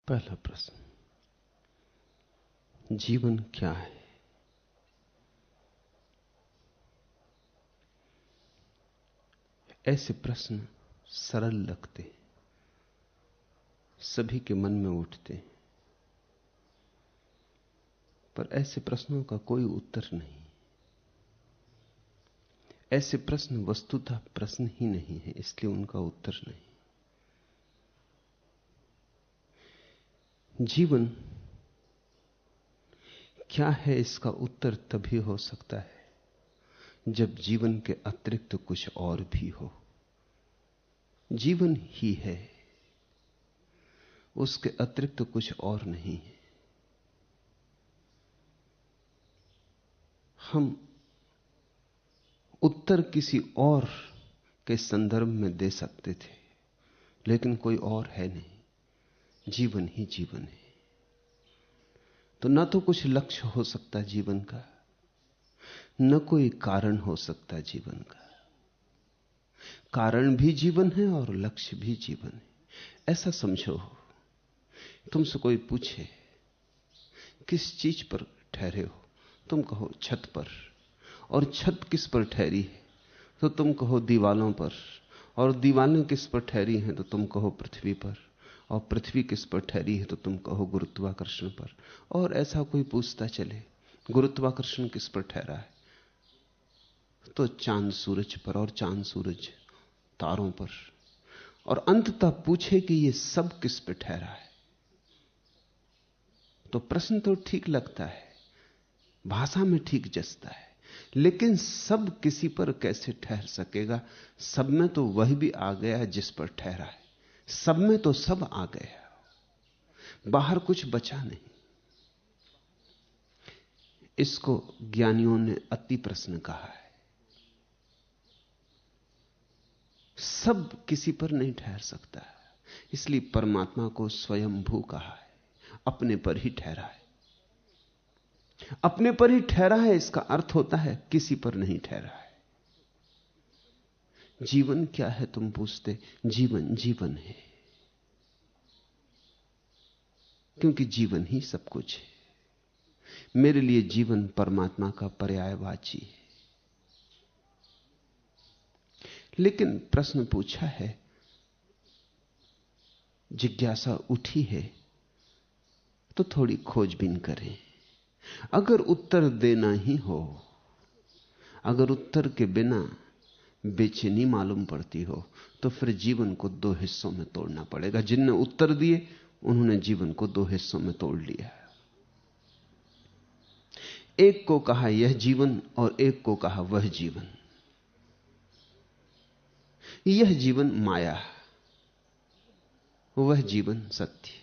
पहला प्रश्न, जीवन क्या है? ऐसे प्रश्न सरल लगते, सभी के मन में उठते, पर ऐसे प्रश्नों का कोई उत्तर नहीं। ऐसे प्रश्न वस्तुतः प्रश्न ही नहीं है, इसलिए उनका उत्तर नहीं। जीवन क्या है, इसका उत्तर तभी हो सकता है जब जीवन के अतिरिक्त कुछ और भी हो। जीवन ही है, उसके अतिरिक्त कुछ और नहीं है। हम उत्तर किसी और के संदर्भ में दे सकते थे, लेकिन कोई और है नहीं, जीवन ही जीवन है। तो ना तो कुछ लक्ष्य हो सकता जीवन का, न कोई कारण हो सकता जीवन का। कारण भी जीवन है और लक्ष्य भी जीवन है। ऐसा समझो, तुमसे कोई पूछे किस चीज पर ठहरे हो, तुम कहो छत पर। और छत किस पर ठहरी है, तो तुम कहो दीवालों पर। और दीवालें किस पर ठहरी हैं, तो तुम कहो पृथ्वी पर। और पृथ्वी किस पर ठहरी है, तो तुम कहो गुरुत्वाकर्षण पर। और ऐसा कोई पूछता चले, गुरुत्वाकर्षण किस पर ठहरा है, तो चांद सूरज पर। और चांद सूरज तारों पर। और अंततः पूछे कि ये सब किस पर ठहरा है, तो प्रश्न तो ठीक लगता है, भाषा में ठीक जचता है, लेकिन सब किसी पर कैसे ठहर सकेगा? सब में तो वह भी आ गया जिस पर ठहरा है। सब में तो सब आ गया, बाहर कुछ बचा नहीं। इसको ज्ञानियों ने अति प्रश्न कहा है। सब किसी पर नहीं ठहर सकता, इसलिए परमात्मा को स्वयंभू कहा है। अपने पर ही ठहरा है। अपने पर ही ठहरा है, इसका अर्थ होता है किसी पर नहीं ठहरा है। जीवन क्या है तुम पूछते, जीवन जीवन है, क्योंकि जीवन ही सब कुछ है। मेरे लिए जीवन परमात्मा का पर्यायवाची है। लेकिन प्रश्न पूछा है, जिज्ञासा उठी है, तो थोड़ी खोजबीन करें। अगर उत्तर देना ही हो, अगर उत्तर के बिना बेचैनी मालूम पड़ती हो, तो फिर जीवन को दो हिस्सों में तोड़ना पड़ेगा। जिनने उत्तर दिए उन्होंने जीवन को दो हिस्सों में तोड़ लिया। एक को कहा यह जीवन और एक को कहा वह जीवन। यह जीवन माया, वह जीवन सत्य।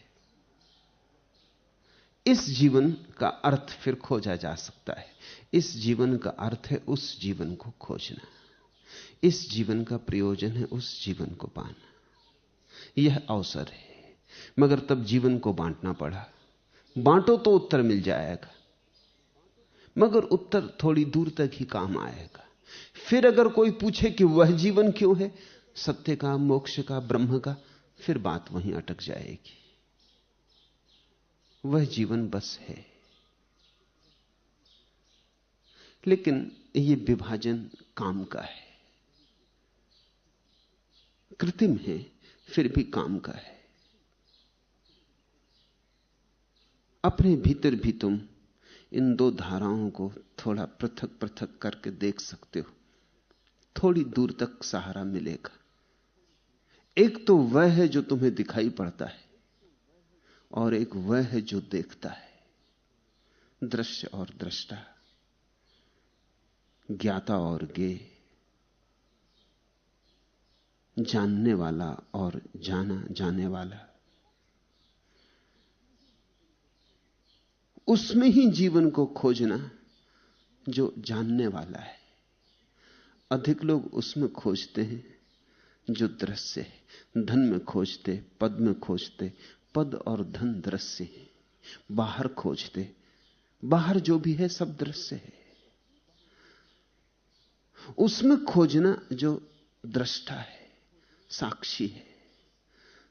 इस जीवन का अर्थ फिर खोजा जा सकता है। इस जीवन का अर्थ है उस जीवन को खोजना। इस जीवन का प्रयोजन है उस जीवन को पाना। यह अवसर है, मगर तब जीवन को बांटना पड़ा। बांटो तो उत्तर मिल जाएगा, मगर उत्तर थोड़ी दूर तक ही काम आएगा। फिर अगर कोई पूछे कि वह जीवन क्यों है, सत्य का, मोक्ष का, ब्रह्म का, फिर बात वहीं अटक जाएगी। वह जीवन बस है। लेकिन यह विभाजन काम का है, कृत्रिम है, फिर भी काम का है। अपने भीतर भी तुम इन दो धाराओं को थोड़ा पृथक पृथक करके देख सकते हो, थोड़ी दूर तक सहारा मिलेगा। एक तो वह है जो तुम्हें दिखाई पड़ता है, और एक वह है जो देखता है। दृश्य और दृष्टा, ज्ञाता और ज्ञेय, जानने वाला और जाना जाने वाला। उसमें ही जीवन को खोजना जो जानने वाला है। अधिक लोग उसमें खोजते हैं जो दृश्य है। धन में खोजते, पद में खोजते, पद और धन दृश्य है। बाहर खोजते, बाहर जो भी है सब दृश्य है। उसमें खोजना जो दृष्टा है, साक्षी है,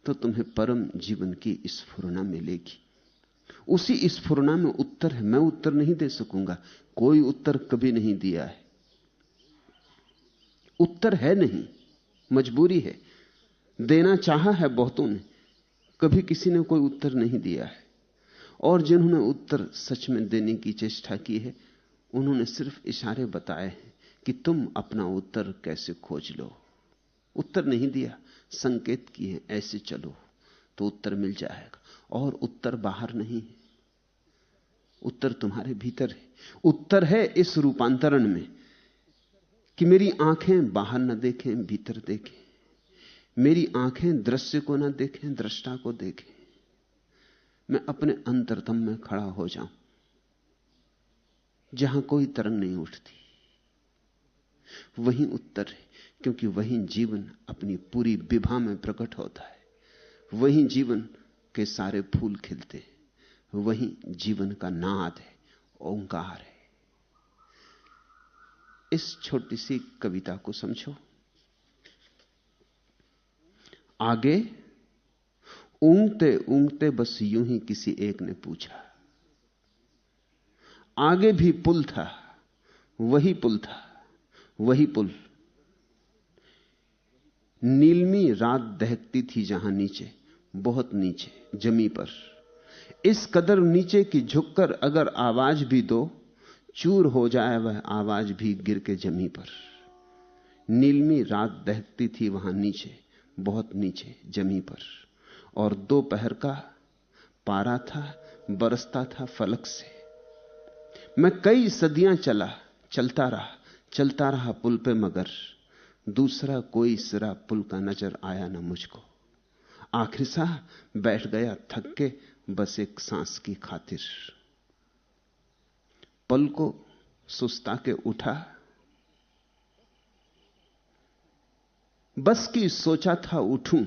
तो तुम्हें परम जीवन की स्फुरना मिलेगी। उसी स्फुरना में उत्तर है। मैं उत्तर नहीं दे सकूंगा, कोई उत्तर कभी नहीं दिया है। उत्तर है नहीं, मजबूरी है। देना चाहा है बहुतों ने, कभी किसी ने कोई उत्तर नहीं दिया है। और जिन्होंने उत्तर सच में देने की चेष्टा की है, उन्होंने सिर्फ इशारे बताए हैं कि तुम अपना उत्तर कैसे खोज लो। उत्तर नहीं दिया, संकेत किए हैं, ऐसे चलो तो उत्तर मिल जाएगा। और उत्तर बाहर नहीं है, उत्तर तुम्हारे भीतर है। उत्तर है इस रूपांतरण में कि मेरी आंखें बाहर न देखें, भीतर देखें। मेरी आंखें दृश्य को न देखें, दृष्टा को देखें। मैं अपने अंतरतम में खड़ा हो जाऊं, जहां कोई तरंग नहीं उठती। वही उत्तर है, क्योंकि वही जीवन अपनी पूरी विभा में प्रकट होता है। वही जीवन के सारे फूल खिलते हैं। वही जीवन का नाद है, ओंकार है। इस छोटी सी कविता को समझो। आगे ऊंघते ऊंघते बस यूं ही किसी एक ने पूछा। आगे भी पुल था, वही पुल था, वही पुल। नीलमी रात दहकती थी जहां नीचे, बहुत नीचे जमी पर। इस कदर नीचे कि झुककर अगर आवाज भी दो, चूर हो जाए वह आवाज भी गिर के जमी पर। नीलमी रात दहकती थी वहां नीचे, बहुत नीचे जमी पर। और दोपहर का पारा था, बरसता था फलक से। मैं कई सदियां चलता रहा पुल पे, मगर दूसरा कोई सिरा पुल का नजर आया ना मुझको। आखिर सा बैठ गया थक के, बस एक सांस की खातिर। पल को सुस्ता के उठा, बस की सोचा था उठूं।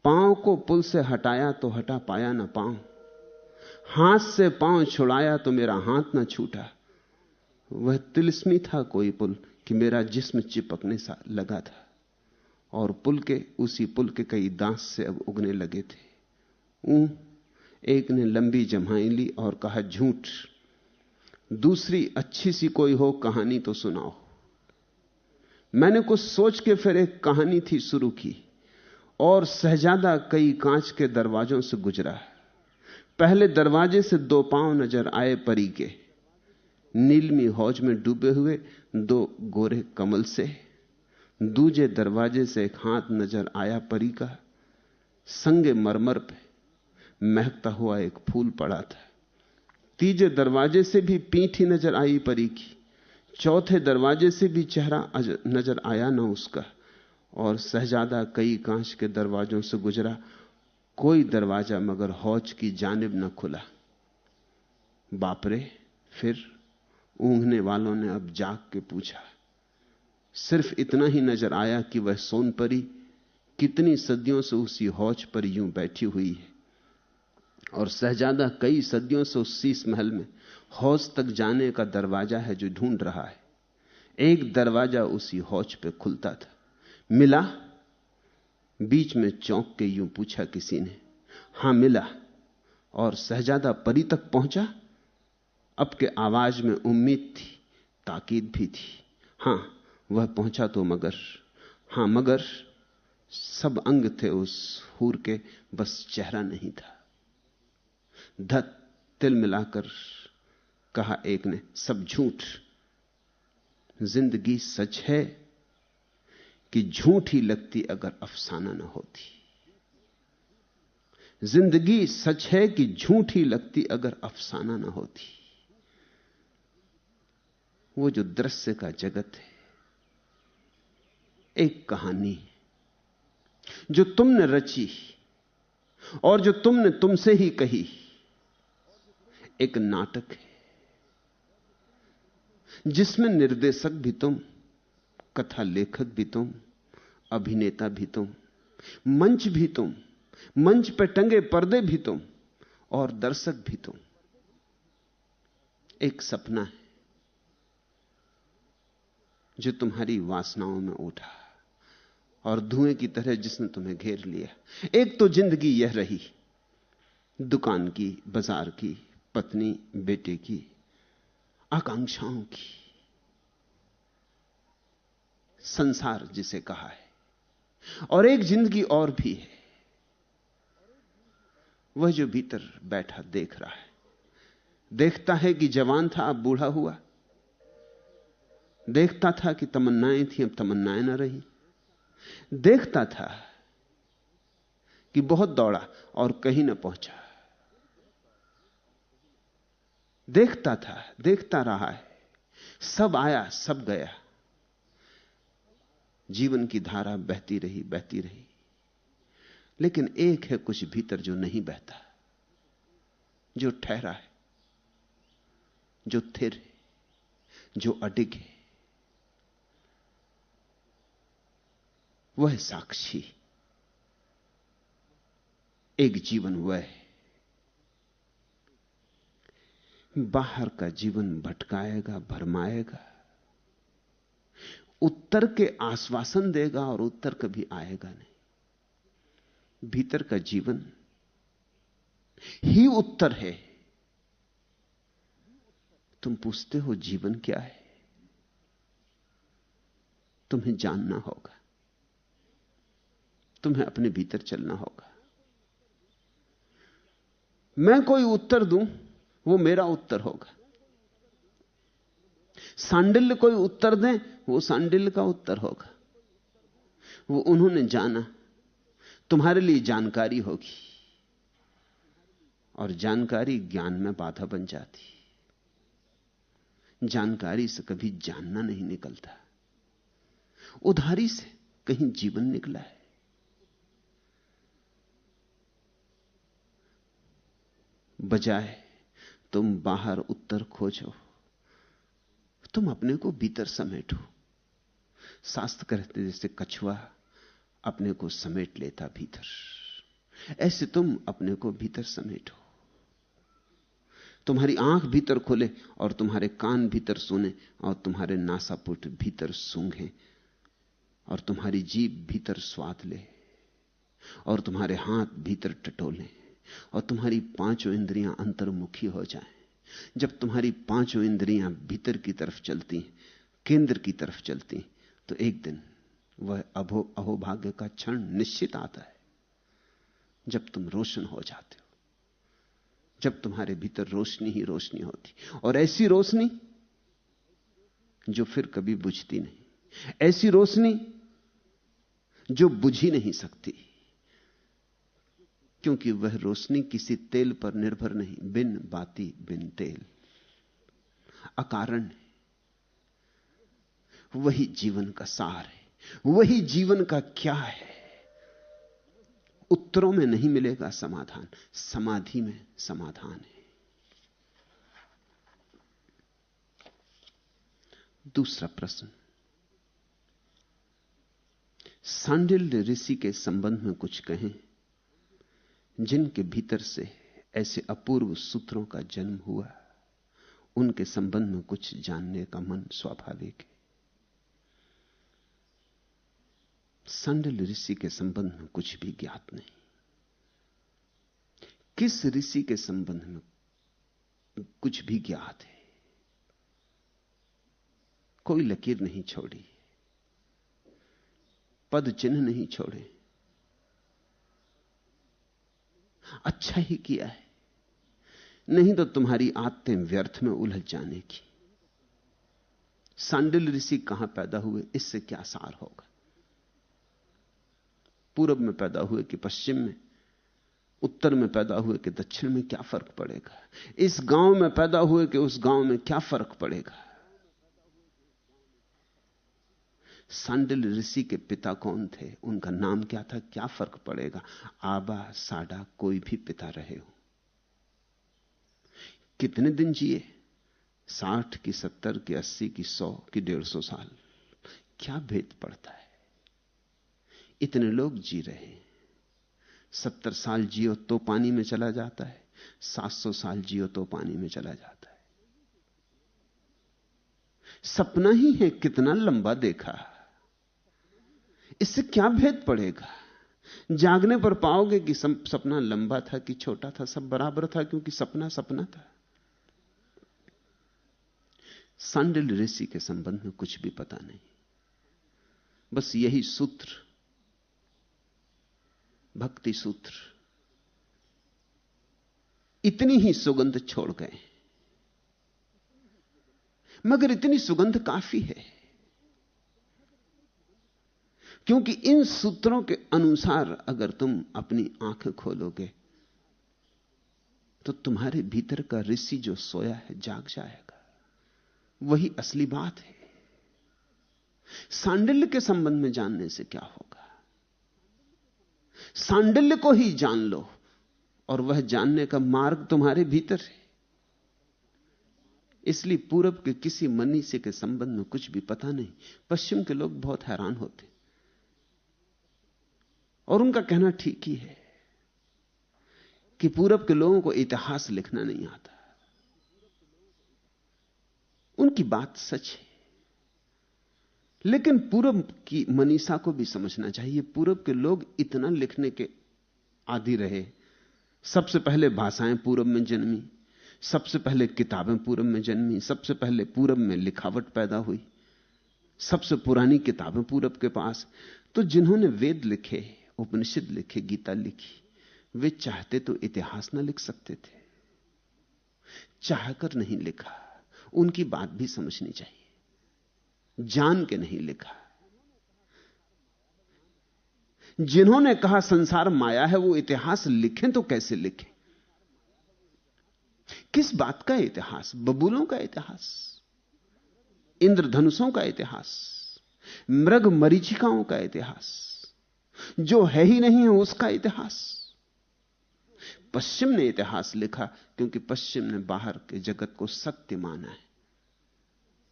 पांव को पुल से हटाया तो हटा पाया ना पांव। हाथ से पांव छुड़ाया तो मेरा हाथ ना छूटा। वह तिलिस्मी था कोई पुल कि मेरा जिस्म चिपकने सा लगा था। और उसी पुल के कई दांत से अब उगने लगे थे। एक ने लंबी जम्हाई ली और कहा झूठ। दूसरी अच्छी सी कोई हो कहानी तो सुनाओ। मैंने कुछ सोच के फिर एक कहानी थी शुरू की। और शहजादा कई कांच के दरवाजों से गुजरा। पहले दरवाजे से दो पांव नजर आए परी के, नीलमी हौज में डूबे हुए दो गोरे कमल से। दूजे दरवाजे से एक हाथ नजर आया परी का, संगे मरमर पे महकता हुआ एक फूल पड़ा था। तीजे दरवाजे से भी पीठ ही नजर आई परी की। चौथे दरवाजे से भी चेहरा नजर आया ना उसका। और शहजादा कई कांच के दरवाजों से गुजरा, कोई दरवाजा मगर हौज की जानिब न खुला। बापरे! फिर ऊँघने वालों ने अब जाग के पूछा। सिर्फ इतना ही नजर आया कि वह सोन परी कितनी सदियों से उसी हौज पर यूं बैठी हुई है। और शहजादा कई सदियों से उस शीश महल में हौज तक जाने का दरवाजा है जो ढूंढ रहा है। एक दरवाजा उसी हौज पे खुलता था। मिला? बीच में चौंक के यूं पूछा किसी ने। हां मिला। और शहजादा परी तक पहुंचा। अब के आवाज में उम्मीद थी, ताकीद भी थी। हां वह पहुंचा तो मगर सब अंग थे उस हूर के, बस चेहरा नहीं था। धत तिल मिलाकर कहा एक ने, सब झूठ। जिंदगी सच है कि झूठ ही लगती अगर अफसाना न होती। जिंदगी सच है कि झूठ ही लगती अगर अफसाना न होती। वो जो दृश्य का जगत है, एक कहानी जो तुमने रची और जो तुमने तुमसे ही कही, एक नाटक है जिसमें निर्देशक भी तुम, कथा लेखक भी तुम, अभिनेता भी तुम, मंच भी तुम, मंच पर टंगे पर्दे भी तुम और दर्शक भी तुम। एक सपना है जो तुम्हारी वासनाओं में उठा और धुएं की तरह जिसने तुम्हें घेर लिया। एक तो जिंदगी यह रही, दुकान की, बाजार की, पत्नी बेटे की, आकांक्षाओं की, संसार जिसे कहा है। और एक जिंदगी और भी है, वह जो भीतर बैठा देख रहा है। देखता है कि जवान था अब बूढ़ा हुआ, देखता था कि तमन्नाएं थी अब तमन्नाएं न रही, देखता था कि बहुत दौड़ा और कहीं न पहुंचा, देखता था, देखता रहा है, सब आया सब गया, जीवन की धारा बहती रही बहती रही। लेकिन एक है कुछ भीतर जो नहीं बहता, जो ठहरा है, जो थिर है, जो अडिग है। वह साक्षी, एक जीवन वह है। बाहर का जीवन भटकाएगा, भरमाएगा, उत्तर के आश्वासन देगा और उत्तर कभी आएगा नहीं। भीतर का जीवन ही उत्तर है। तुम पूछते हो जीवन क्या है? तुम्हें जानना होगा, तुम्हें अपने भीतर चलना होगा। मैं कोई उत्तर दूं, वो मेरा उत्तर होगा। सांडिल्य कोई उत्तर दें, वो सांडिल्य का उत्तर होगा। वो उन्होंने जाना, तुम्हारे लिए जानकारी होगी, और जानकारी ज्ञान में बाधा बन जाती। जानकारी से कभी जानना नहीं निकलता, उधारी से कहीं जीवन निकला है। बजाय तुम बाहर उत्तर खोजो, तुम अपने को भीतर समेटो। शास्त्र कहते जैसे कछुआ अपने को समेट लेता भीतर, ऐसे तुम अपने को भीतर समेटो। तुम्हारी आंख भीतर खुले और तुम्हारे कान भीतर सुने और तुम्हारे नासापुट भीतर सूंघे और तुम्हारी जीभ भीतर स्वाद ले और तुम्हारे हाथ भीतर टटोले और तुम्हारी पांचों इंद्रियां अंतर्मुखी हो जाएं। जब तुम्हारी पांचों इंद्रियां भीतर की तरफ चलती, केंद्र की तरफ चलती, तो एक दिन वह अहोभाग्य का क्षण निश्चित आता है जब तुम रोशन हो जाते हो, जब तुम्हारे भीतर रोशनी ही रोशनी होती, और ऐसी रोशनी जो फिर कभी बुझती नहीं, ऐसी रोशनी जो बुझ ही नहीं सकती, क्योंकि वह रोशनी किसी तेल पर निर्भर नहीं, बिन बाती बिन तेल, अकारण है। वही जीवन का सार है, वही जीवन का क्या है। उत्तरों में नहीं मिलेगा समाधान, समाधि में समाधान है। दूसरा प्रश्न, सांडिल्य ऋषि के संबंध में कुछ कहें, जिनके भीतर से ऐसे अपूर्व सूत्रों का जन्म हुआ। उनके संबंध में कुछ जानने का मन स्वाभाविक है। सांडिल्य ऋषि के संबंध में कुछ भी ज्ञात नहीं। किस ऋषि के संबंध में कुछ भी ज्ञात है? कोई लकीर नहीं छोड़ी, पद चिन्ह नहीं छोड़े। अच्छा ही किया है, नहीं तो तुम्हारी आदतें व्यर्थ में उलझ जाने की। सांडिल्य ऋषि कहां पैदा हुए, इससे क्या सार होगा? पूरब में पैदा हुए कि पश्चिम में, उत्तर में पैदा हुए कि दक्षिण में, क्या फर्क पड़ेगा? इस गांव में पैदा हुए कि उस गांव में, क्या फर्क पड़ेगा? सांडिल्य ऋषि के पिता कौन थे, उनका नाम क्या था, क्या फर्क पड़ेगा? आबा साडा कोई भी पिता रहे हो। कितने दिन जिए, 60 की 70 की 80 की 100 की 150 साल, क्या भेद पड़ता है? इतने लोग जी रहे हैं। 70 साल जियो तो पानी में चला जाता है, 700 साल जियो तो पानी में चला जाता है। सपना ही है, कितना लंबा देखा। इससे क्या भेद पड़ेगा? जागने पर पाओगे कि सपना लंबा था कि छोटा था, सब बराबर था, क्योंकि सपना सपना था। सांडिल्य ऋषि के संबंध में कुछ भी पता नहीं, बस यही सूत्र, भक्ति सूत्र, इतनी ही सुगंध छोड़ गए। मगर इतनी सुगंध काफी है, क्योंकि इन सूत्रों के अनुसार अगर तुम अपनी आंखें खोलोगे तो तुम्हारे भीतर का ऋषि जो सोया है जाग जाएगा। वही असली बात है। सांडिल्य के संबंध में जानने से क्या होगा? सांडिल्य को ही जान लो, और वह जानने का मार्ग तुम्हारे भीतर है। इसलिए पूरब के किसी मनीषी के संबंध में कुछ भी पता नहीं। पश्चिम के लोग बहुत हैरान होते, और उनका कहना ठीक ही है कि पूरब के लोगों को इतिहास लिखना नहीं आता। उनकी बात सच है, लेकिन पूरब की मनीषा को भी समझना चाहिए। पूरब के लोग इतना लिखने के आदी रहे। सबसे पहले भाषाएं पूरब में जन्मी, सबसे पहले किताबें पूरब में जन्मी, सबसे पहले पूरब में लिखावट पैदा हुई, सबसे पुरानी किताबें पूरब के पास। तो जिन्होंने वेद लिखे, उपनिषद लिखे, गीता लिखी, वे चाहते तो इतिहास ना लिख सकते थे, चाहकर नहीं लिखा। उनकी बात भी समझनी चाहिए, जान के नहीं लिखा। जिन्होंने कहा संसार माया है, वो इतिहास लिखें तो कैसे लिखें? किस बात का इतिहास? बबूलों का इतिहास, इंद्रधनुषों का इतिहास, मृग मरीचिकाओं का इतिहास, जो है ही नहीं है उसका इतिहास। पश्चिम ने इतिहास लिखा क्योंकि पश्चिम ने बाहर के जगत को सत्य माना है।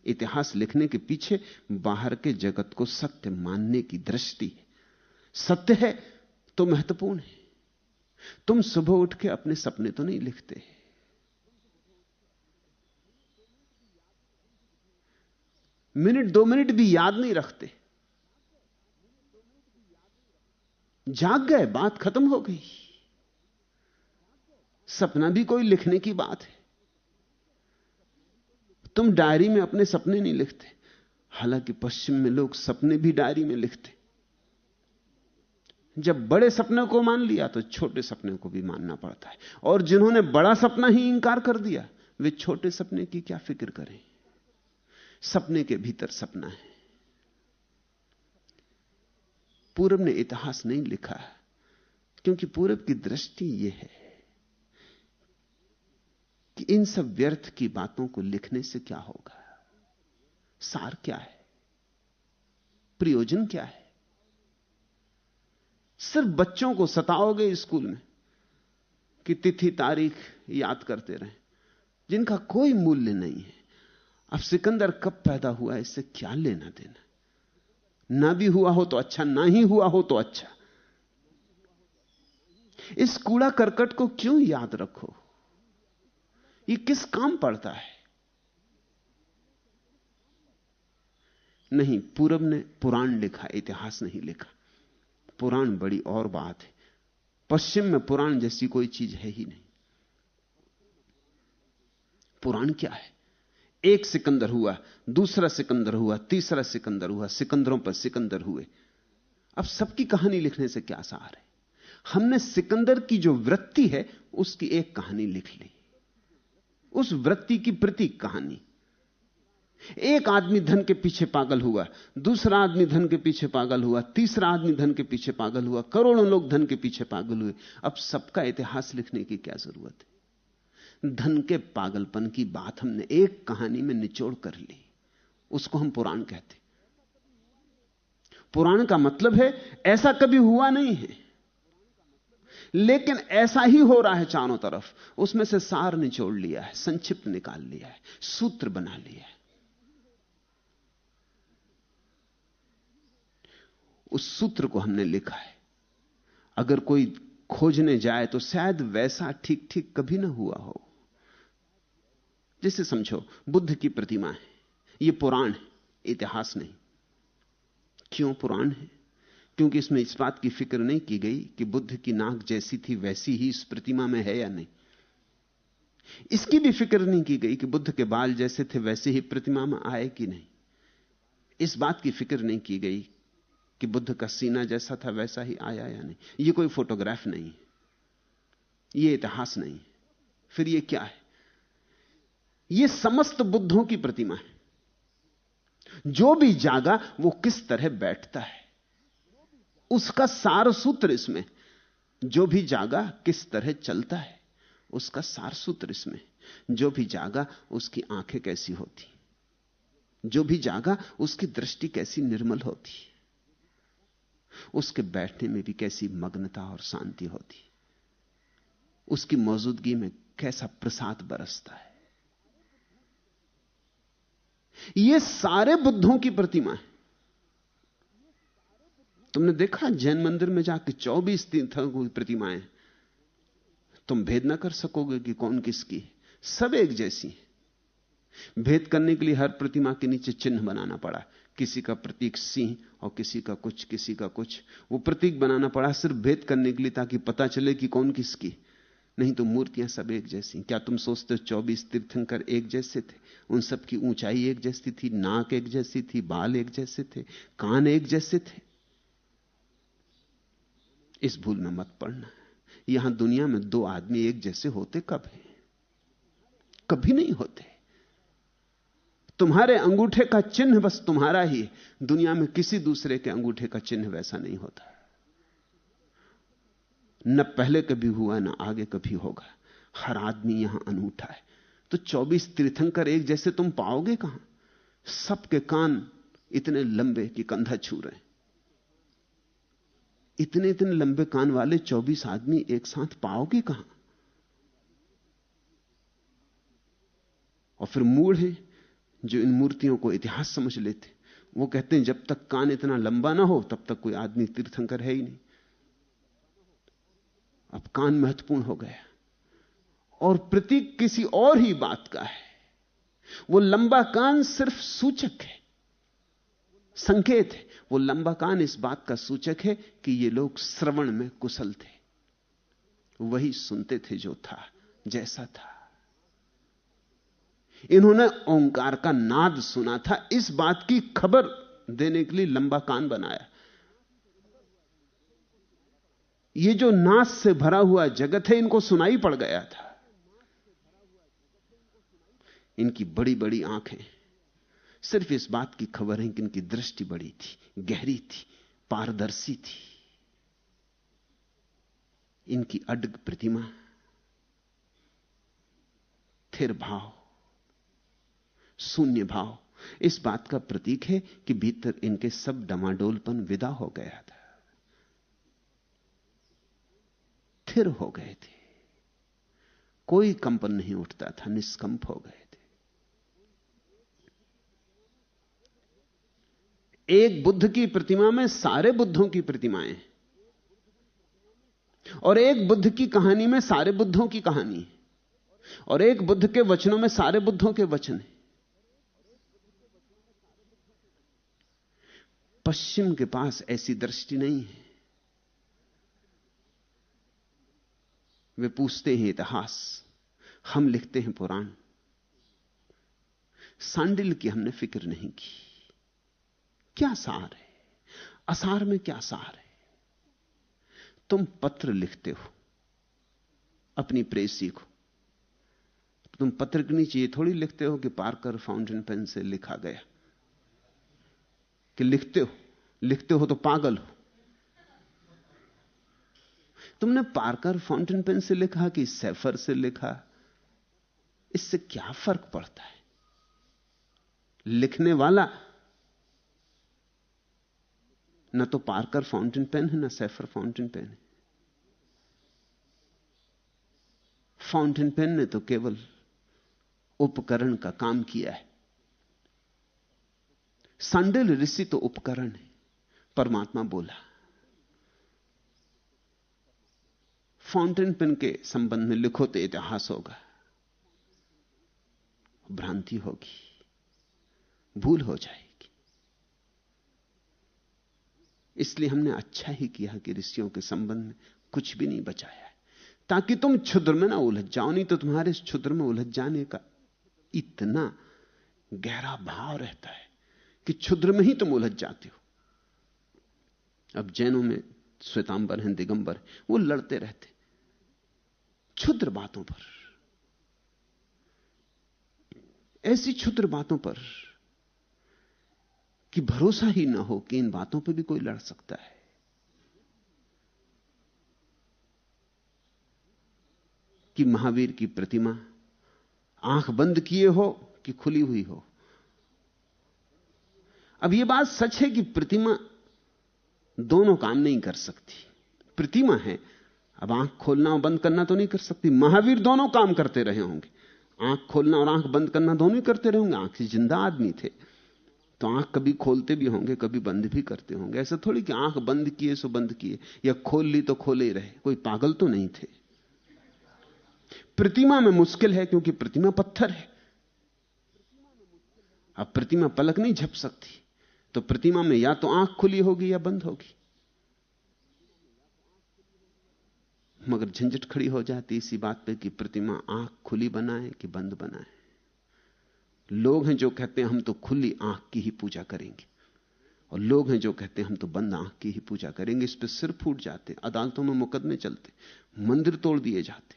इतिहास लिखने के पीछे बाहर के जगत को सत्य मानने की दृष्टि है। सत्य है तो महत्वपूर्ण है। तुम सुबह उठ के अपने सपने तो नहीं लिखते, मिनट 2 मिनट भी याद नहीं रखते, जाग गए, बात खत्म हो गई। सपना भी कोई लिखने की बात है। तुम डायरी में अपने सपने नहीं लिखते, हालांकि पश्चिम में लोग सपने भी डायरी में लिखते। जब बड़े सपने को मान लिया तो छोटे सपने को भी मानना पड़ता है, और जिन्होंने बड़ा सपना ही इंकार कर दिया, वे छोटे सपने की क्या फिक्र करें? सपने के भीतर सपना है। पूरब ने इतिहास नहीं लिखा क्योंकि पूरब की दृष्टि यह है कि इन सब व्यर्थ की बातों को लिखने से क्या होगा? सार क्या है? प्रयोजन क्या है? सिर्फ बच्चों को सताओगे स्कूल में कि तिथि तारीख याद करते रहें, जिनका कोई मूल्य नहीं है। अब सिकंदर कब पैदा हुआ, इससे क्या लेना देना? ना भी हुआ हो तो अच्छा, ना ही हुआ हो तो अच्छा। इस कूड़ा करकट को क्यों याद रखो? ये किस काम पड़ता है? नहीं, पूरब ने पुराण लिखा, इतिहास नहीं लिखा। पुराण बड़ी और बात है। पश्चिम में पुराण जैसी कोई चीज है ही नहीं। पुराण क्या है? एक सिकंदर हुआ, दूसरा सिकंदर हुआ, तीसरा सिकंदर हुआ, सिकंदरों पर सिकंदर हुए। अब सबकी कहानी लिखने से क्या सार है? हमने सिकंदर की जो वृत्ति है उसकी एक कहानी लिख ली, उस वृत्ति की प्रतीक कहानी। एक आदमी धन के पीछे पागल हुआ, दूसरा आदमी धन के पीछे पागल हुआ, तीसरा आदमी धन के पीछे पागल हुआ, करोड़ों लोग धन के पीछे पागल हुए। अब सबका इतिहास लिखने की क्या जरूरत है? धन के पागलपन की बात हमने एक कहानी में निचोड़ कर ली, उसको हम पुराण कहते। पुराण का मतलब है ऐसा कभी हुआ नहीं है, लेकिन ऐसा ही हो रहा है चारों तरफ। उसमें से सार निचोड़ लिया है, संक्षिप्त निकाल लिया है, सूत्र बना लिया है। उस सूत्र को हमने लिखा है। अगर कोई खोजने जाए तो शायद वैसा ठीक ठीक कभी ना हुआ हो। जैसे समझो, बुद्ध की प्रतिमा है, यह पुराण है, इतिहास नहीं। क्यों पुराण है? क्योंकि इसमें इस बात की फिक्र नहीं की गई कि बुद्ध की नाक जैसी थी वैसी ही इस प्रतिमा में है या नहीं। इसकी भी फिक्र नहीं की गई कि बुद्ध के बाल जैसे थे वैसे ही प्रतिमा में आए कि नहीं। इस बात की फिक्र नहीं की गई कि बुद्ध का सीना जैसा था वैसा ही आया या नहीं। यह कोई फोटोग्राफ नहीं है, यह इतिहास नहीं है। फिर यह क्या है? यह समस्त बुद्धों की प्रतिमा है। जो भी जागा वो किस तरह बैठता है उसका सार सूत्र इसमें। जो भी जागा किस तरह चलता है उसका सार सूत्र इसमें। जो भी जागा उसकी आंखें कैसी होती, जो भी जागा उसकी दृष्टि कैसी निर्मल होती, उसके बैठने में भी कैसी मग्नता और शांति होती, उसकी मौजूदगी में कैसा प्रसाद बरसता है। ये सारे बुद्धों की प्रतिमा है। तुमने देखा जैन मंदिर में जाके 24 तीर्थंकरों की प्रतिमाएं, तुम भेद ना कर सकोगे कि कौन किसकी। सब एक जैसी है। भेद करने के लिए हर प्रतिमा के नीचे चिन्ह बनाना पड़ा। किसी का प्रतीक सिंह और किसी का कुछ, किसी का कुछ। वो प्रतीक बनाना पड़ा सिर्फ भेद करने के लिए, ताकि पता चले कि कौन किसकी। नहीं तो मूर्तियां सब एक जैसी। क्या तुम सोचते हो 24 तीर्थंकर एक जैसे थे? उन सब की ऊंचाई एक जैसी थी, नाक एक जैसी थी, बाल एक जैसे थे, कान एक जैसे थे? इस भूल में मत पड़ना। यहां दुनिया में दो आदमी एक जैसे होते कब है? कभी नहीं होते। तुम्हारे अंगूठे का चिन्ह बस तुम्हारा ही है। दुनिया में किसी दूसरे के अंगूठे का चिन्ह वैसा नहीं होता। न पहले कभी हुआ, न आगे कभी होगा। हर आदमी यहां अनूठा है। तो 24 तीर्थंकर एक जैसे तुम पाओगे कहां? सबके कान इतने लंबे कि कंधा छू रहे हैं। इतने इतने लंबे कान वाले 24 आदमी एक साथ पाओगे कहां? और फिर मूढ़ हैं जो इन मूर्तियों को इतिहास समझ लेते। वो कहते हैं जब तक कान इतना लंबा ना हो तब तक कोई आदमी तीर्थंकर है ही नहीं। अब कान महत्वपूर्ण हो गया और प्रतीक किसी और ही बात का है। वो लंबा कान सिर्फ सूचक है, संकेत है। वो लंबा कान इस बात का सूचक है कि ये लोग श्रवण में कुशल थे, वही सुनते थे जो था, जैसा था। इन्होंने ओंकार का नाद सुना था, इस बात की खबर देने के लिए लंबा कान बनाया। ये जो नाश से भरा हुआ जगत है इनको सुनाई पड़ गया था। इनकी बड़ी बड़ी आंखें सिर्फ इस बात की खबर है कि इनकी दृष्टि बड़ी थी, गहरी थी, पारदर्शी थी। इनकी अडग प्रतिमा, थिर भाव, शून्य भाव इस बात का प्रतीक है कि भीतर इनके सब डमाडोलपन विदा हो गया था, थिर हो गए थे। कोई कंपन नहीं उठता था, निष्कंप हो गए थे। एक बुद्ध की प्रतिमा में सारे बुद्धों की प्रतिमाएं, और एक बुद्ध की कहानी में सारे बुद्धों की कहानी, और एक बुद्ध के वचनों में सारे बुद्धों के वचन हैं। पश्चिम के पास ऐसी दृष्टि नहीं है। वे पूछते हैं इतिहास, हम लिखते हैं पुराण। सांडिल की हमने फिक्र नहीं की। क्या सार है? असार में क्या सार है? तुम पत्र लिखते हो अपनी प्रेसी को, तुम पत्र के नीचे ये थोड़ी लिखते हो कि पार्कर फाउंटेन पेन से लिखा गया, कि लिखते हो तो पागल हो। तुमने पार्कर फाउंटेन पेन से लिखा कि सेफर से लिखा, इससे क्या फर्क पड़ता है? लिखने वाला न तो पार्कर फाउंटेन पेन है, न सेफर फाउंटेन पेन है। फाउंटेन पेन ने तो केवल उपकरण का काम किया है। सांडिल ऋषि तो उपकरण है। परमात्मा बोला। फाउंटेन पेन के संबंध में लिखो तो इतिहास होगा, भ्रांति होगी, भूल हो जाएगी। इसलिए हमने अच्छा ही किया कि ऋषियों के संबंध में कुछ भी नहीं बचाया है, ताकि तुम क्षुद्र में ना उलझ जाओ। नहीं तो तुम्हारे इस क्षुद्र में उलझ जाने का इतना गहरा भाव रहता है कि क्षुद्र में ही तुम उलझ जाते हो। अब जैनों में श्वेतांबर हैं, दिगंबर हैं, वो लड़ते रहते क्षुद्र बातों पर, ऐसी क्षुद्र बातों पर कि भरोसा ही ना हो कि इन बातों पर भी कोई लड़ सकता है। कि महावीर की प्रतिमा आंख बंद किए हो कि खुली हुई हो। अब यह बात सच है कि प्रतिमा दोनों काम नहीं कर सकती। प्रतिमा है, अब आंख खोलना और बंद करना तो नहीं कर सकती। महावीर दोनों काम करते रहे होंगे, आंख खोलना और आंख बंद करना दोनों ही करते रहे होंगे। आंख से जिंदा आदमी थे तो आंख कभी खोलते भी होंगे, कभी बंद भी करते होंगे। ऐसा थोड़ी कि आंख बंद किए सो बंद किए, या खोल ली तो खोले ही रहे। कोई पागल तो नहीं थे। प्रतिमा में मुश्किल है क्योंकि प्रतिमा पत्थर है। अब प्रतिमा पलक नहीं झप सकती, तो प्रतिमा में या तो आंख खुली होगी या बंद होगी। मगर झंझट खड़ी हो जाती इसी बात पे कि प्रतिमा आंख खुली बनाए कि बंद बनाए। लोग हैं जो कहते हैं हम तो खुली आंख की ही पूजा करेंगे, और लोग हैं जो कहते हैं हम तो बंद आंख की ही पूजा करेंगे। इस पे सिर फूट जाते, अदालतों में मुकदमे चलते, मंदिर तोड़ दिए जाते।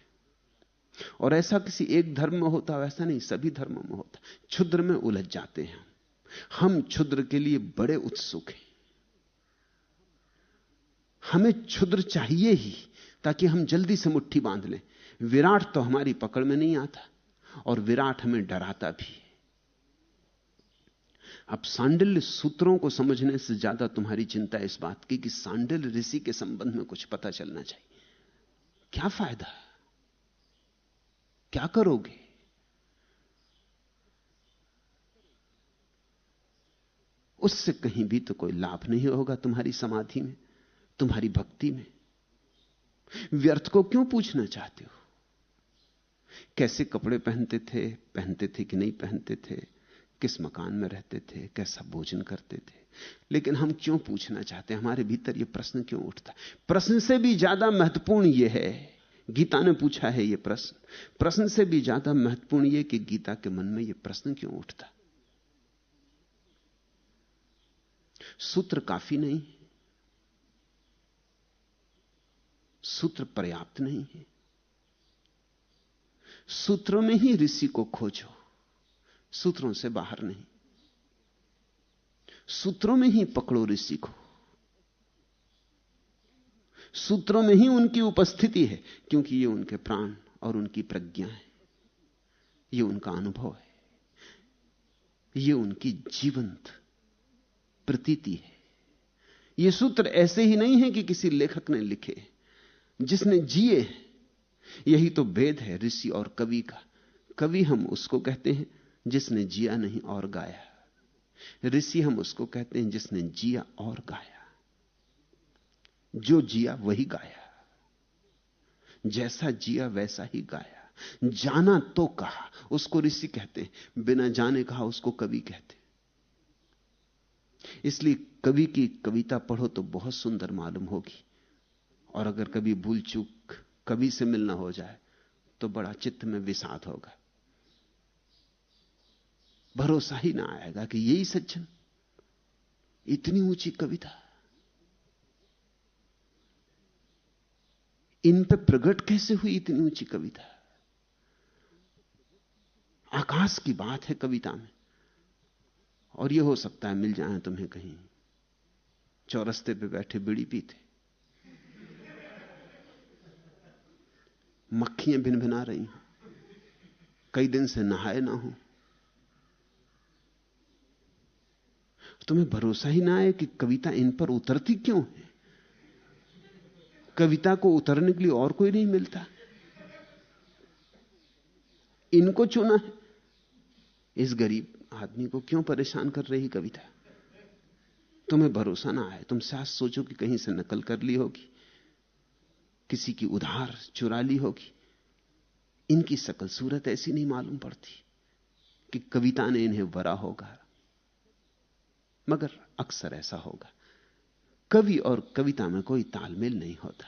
और ऐसा किसी एक धर्म में होता, वैसा नहीं, सभी धर्मों में होता। क्षुद्र में उलझ जाते हैं हम क्षुद्र के लिए बड़े उत्सुक हैं। हमें क्षुद्र चाहिए ही, ताकि हम जल्दी से मुट्ठी बांध लें। विराट तो हमारी पकड़ में नहीं आता, और विराट हमें डराता भी। अब सांडिल्य सूत्रों को समझने से ज्यादा तुम्हारी चिंता इस बात की कि सांडिल्य ऋषि के संबंध में कुछ पता चलना चाहिए। क्या फायदा, क्या करोगे? उससे कहीं भी तो कोई लाभ नहीं होगा तुम्हारी समाधि में, तुम्हारी भक्ति में। व्यर्थ को क्यों पूछना चाहते हो? कैसे कपड़े पहनते थे कि नहीं पहनते थे, किस मकान में रहते थे, कैसा भोजन करते थे, लेकिन हम क्यों पूछना चाहते हैं? हमारे भीतर यह प्रश्न क्यों उठता है? प्रश्न से भी ज्यादा महत्वपूर्ण यह है, गीता ने पूछा है यह प्रश्न। प्रश्न से भी ज्यादा महत्वपूर्ण यह कि गीता के मन में यह प्रश्न क्यों उठता? सूत्र काफी नहीं, सूत्र पर्याप्त नहीं है। सूत्रों में ही ऋषि को खोजो, सूत्रों से बाहर नहीं। सूत्रों में ही पकड़ो ऋषि को, सूत्रों में ही उनकी उपस्थिति है, क्योंकि ये उनके प्राण और उनकी प्रज्ञा है, ये उनका अनुभव है, ये उनकी जीवंत प्रतीति है। ये सूत्र ऐसे ही नहीं है कि किसी लेखक ने लिखे, जिसने जिए। यही तो भेद है ऋषि और कवि का। कवि हम उसको कहते हैं जिसने जिया नहीं और गाया, ऋषि हम उसको कहते हैं जिसने जिया और गाया। जो जिया वही गाया, जैसा जिया वैसा ही गाया। जाना तो कहा, उसको ऋषि कहते हैं, बिना जाने कहा उसको कवि कहते। इसलिए कवि की कविता पढ़ो तो बहुत सुंदर मालूम होगी, और अगर कभी भूल चूक कवि से मिलना हो जाए तो बड़ा चित्त में विषाद होगा। भरोसा ही ना आएगा कि यही सज्जन, इतनी ऊंची कविता, इन पे प्रकट कैसे हुई इतनी ऊंची कविता? आकाश की बात है कविता में। और यह हो सकता है मिल जाए तुम्हें कहीं चौरस्ते पे बैठे बीड़ी पीते, मक्खियां भिनभिना रही हो, कई दिन से नहाए ना हो, तुम्हें भरोसा ही ना आए कि कविता इन पर उतरती क्यों है। कविता को उतरने के लिए और कोई नहीं मिलता, इनको चुना है। इस गरीब आदमी को क्यों परेशान कर रही कविता? तुम्हें भरोसा ना आए, तुम साथ सोचो कि कहीं से नकल कर ली होगी, किसी की उधार चुरा ली होगी। इनकी शकल सूरत ऐसी नहीं मालूम पड़ती कि कविता ने इन्हें भरा होगा, मगर अक्सर ऐसा होगा। कवि और कविता में कोई तालमेल नहीं होता।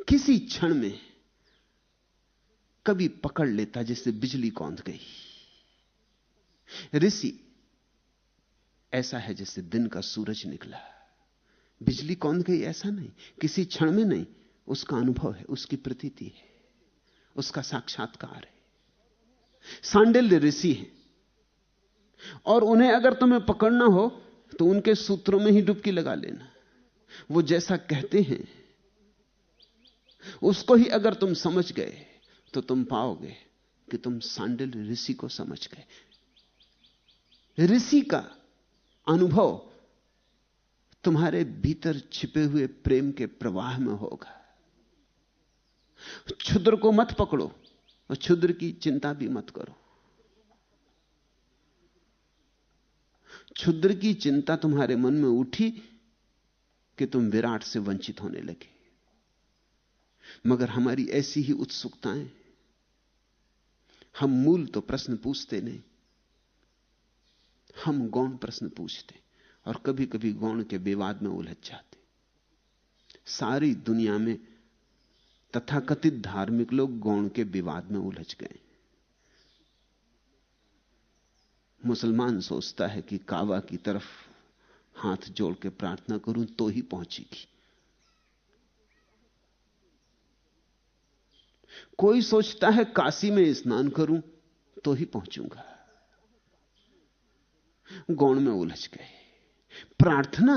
किसी क्षण में कवि पकड़ लेता जैसे बिजली कौंध गई। ऋषि ऐसा है जैसे दिन का सूरज निकला, बिजली कौंध गई ऐसा नहीं, किसी क्षण में नहीं, उसका अनुभव है, उसकी प्रतीति है, उसका साक्षात्कार है। सांडिल्य ऋषि है, और उन्हें अगर तुम्हें पकड़ना हो तो उनके सूत्रों में ही डुबकी लगा लेना। वो जैसा कहते हैं उसको ही अगर तुम समझ गए तो तुम पाओगे कि तुम सांडिल्य ऋषि को समझ गए। ऋषि का अनुभव तुम्हारे भीतर छिपे हुए प्रेम के प्रवाह में होगा। क्षुद्र को मत पकड़ो और क्षुद्र की चिंता भी मत करो। क्षुद्र की चिंता तुम्हारे मन में उठी कि तुम विराट से वंचित होने लगे। मगर हमारी ऐसी ही उत्सुकताएं, हम मूल तो प्रश्न पूछते नहीं, हम गौण प्रश्न पूछते और कभी कभी गौण के विवाद में उलझ जाते। सारी दुनिया में तथाकथित धार्मिक लोग गौण के विवाद में उलझ गए। मुसलमान सोचता है कि काबा की तरफ हाथ जोड़ के प्रार्थना करूं तो ही पहुंचेगी। कोई सोचता है काशी में स्नान करूं तो ही पहुंचूंगा। गौण में उलझ गए। प्रार्थना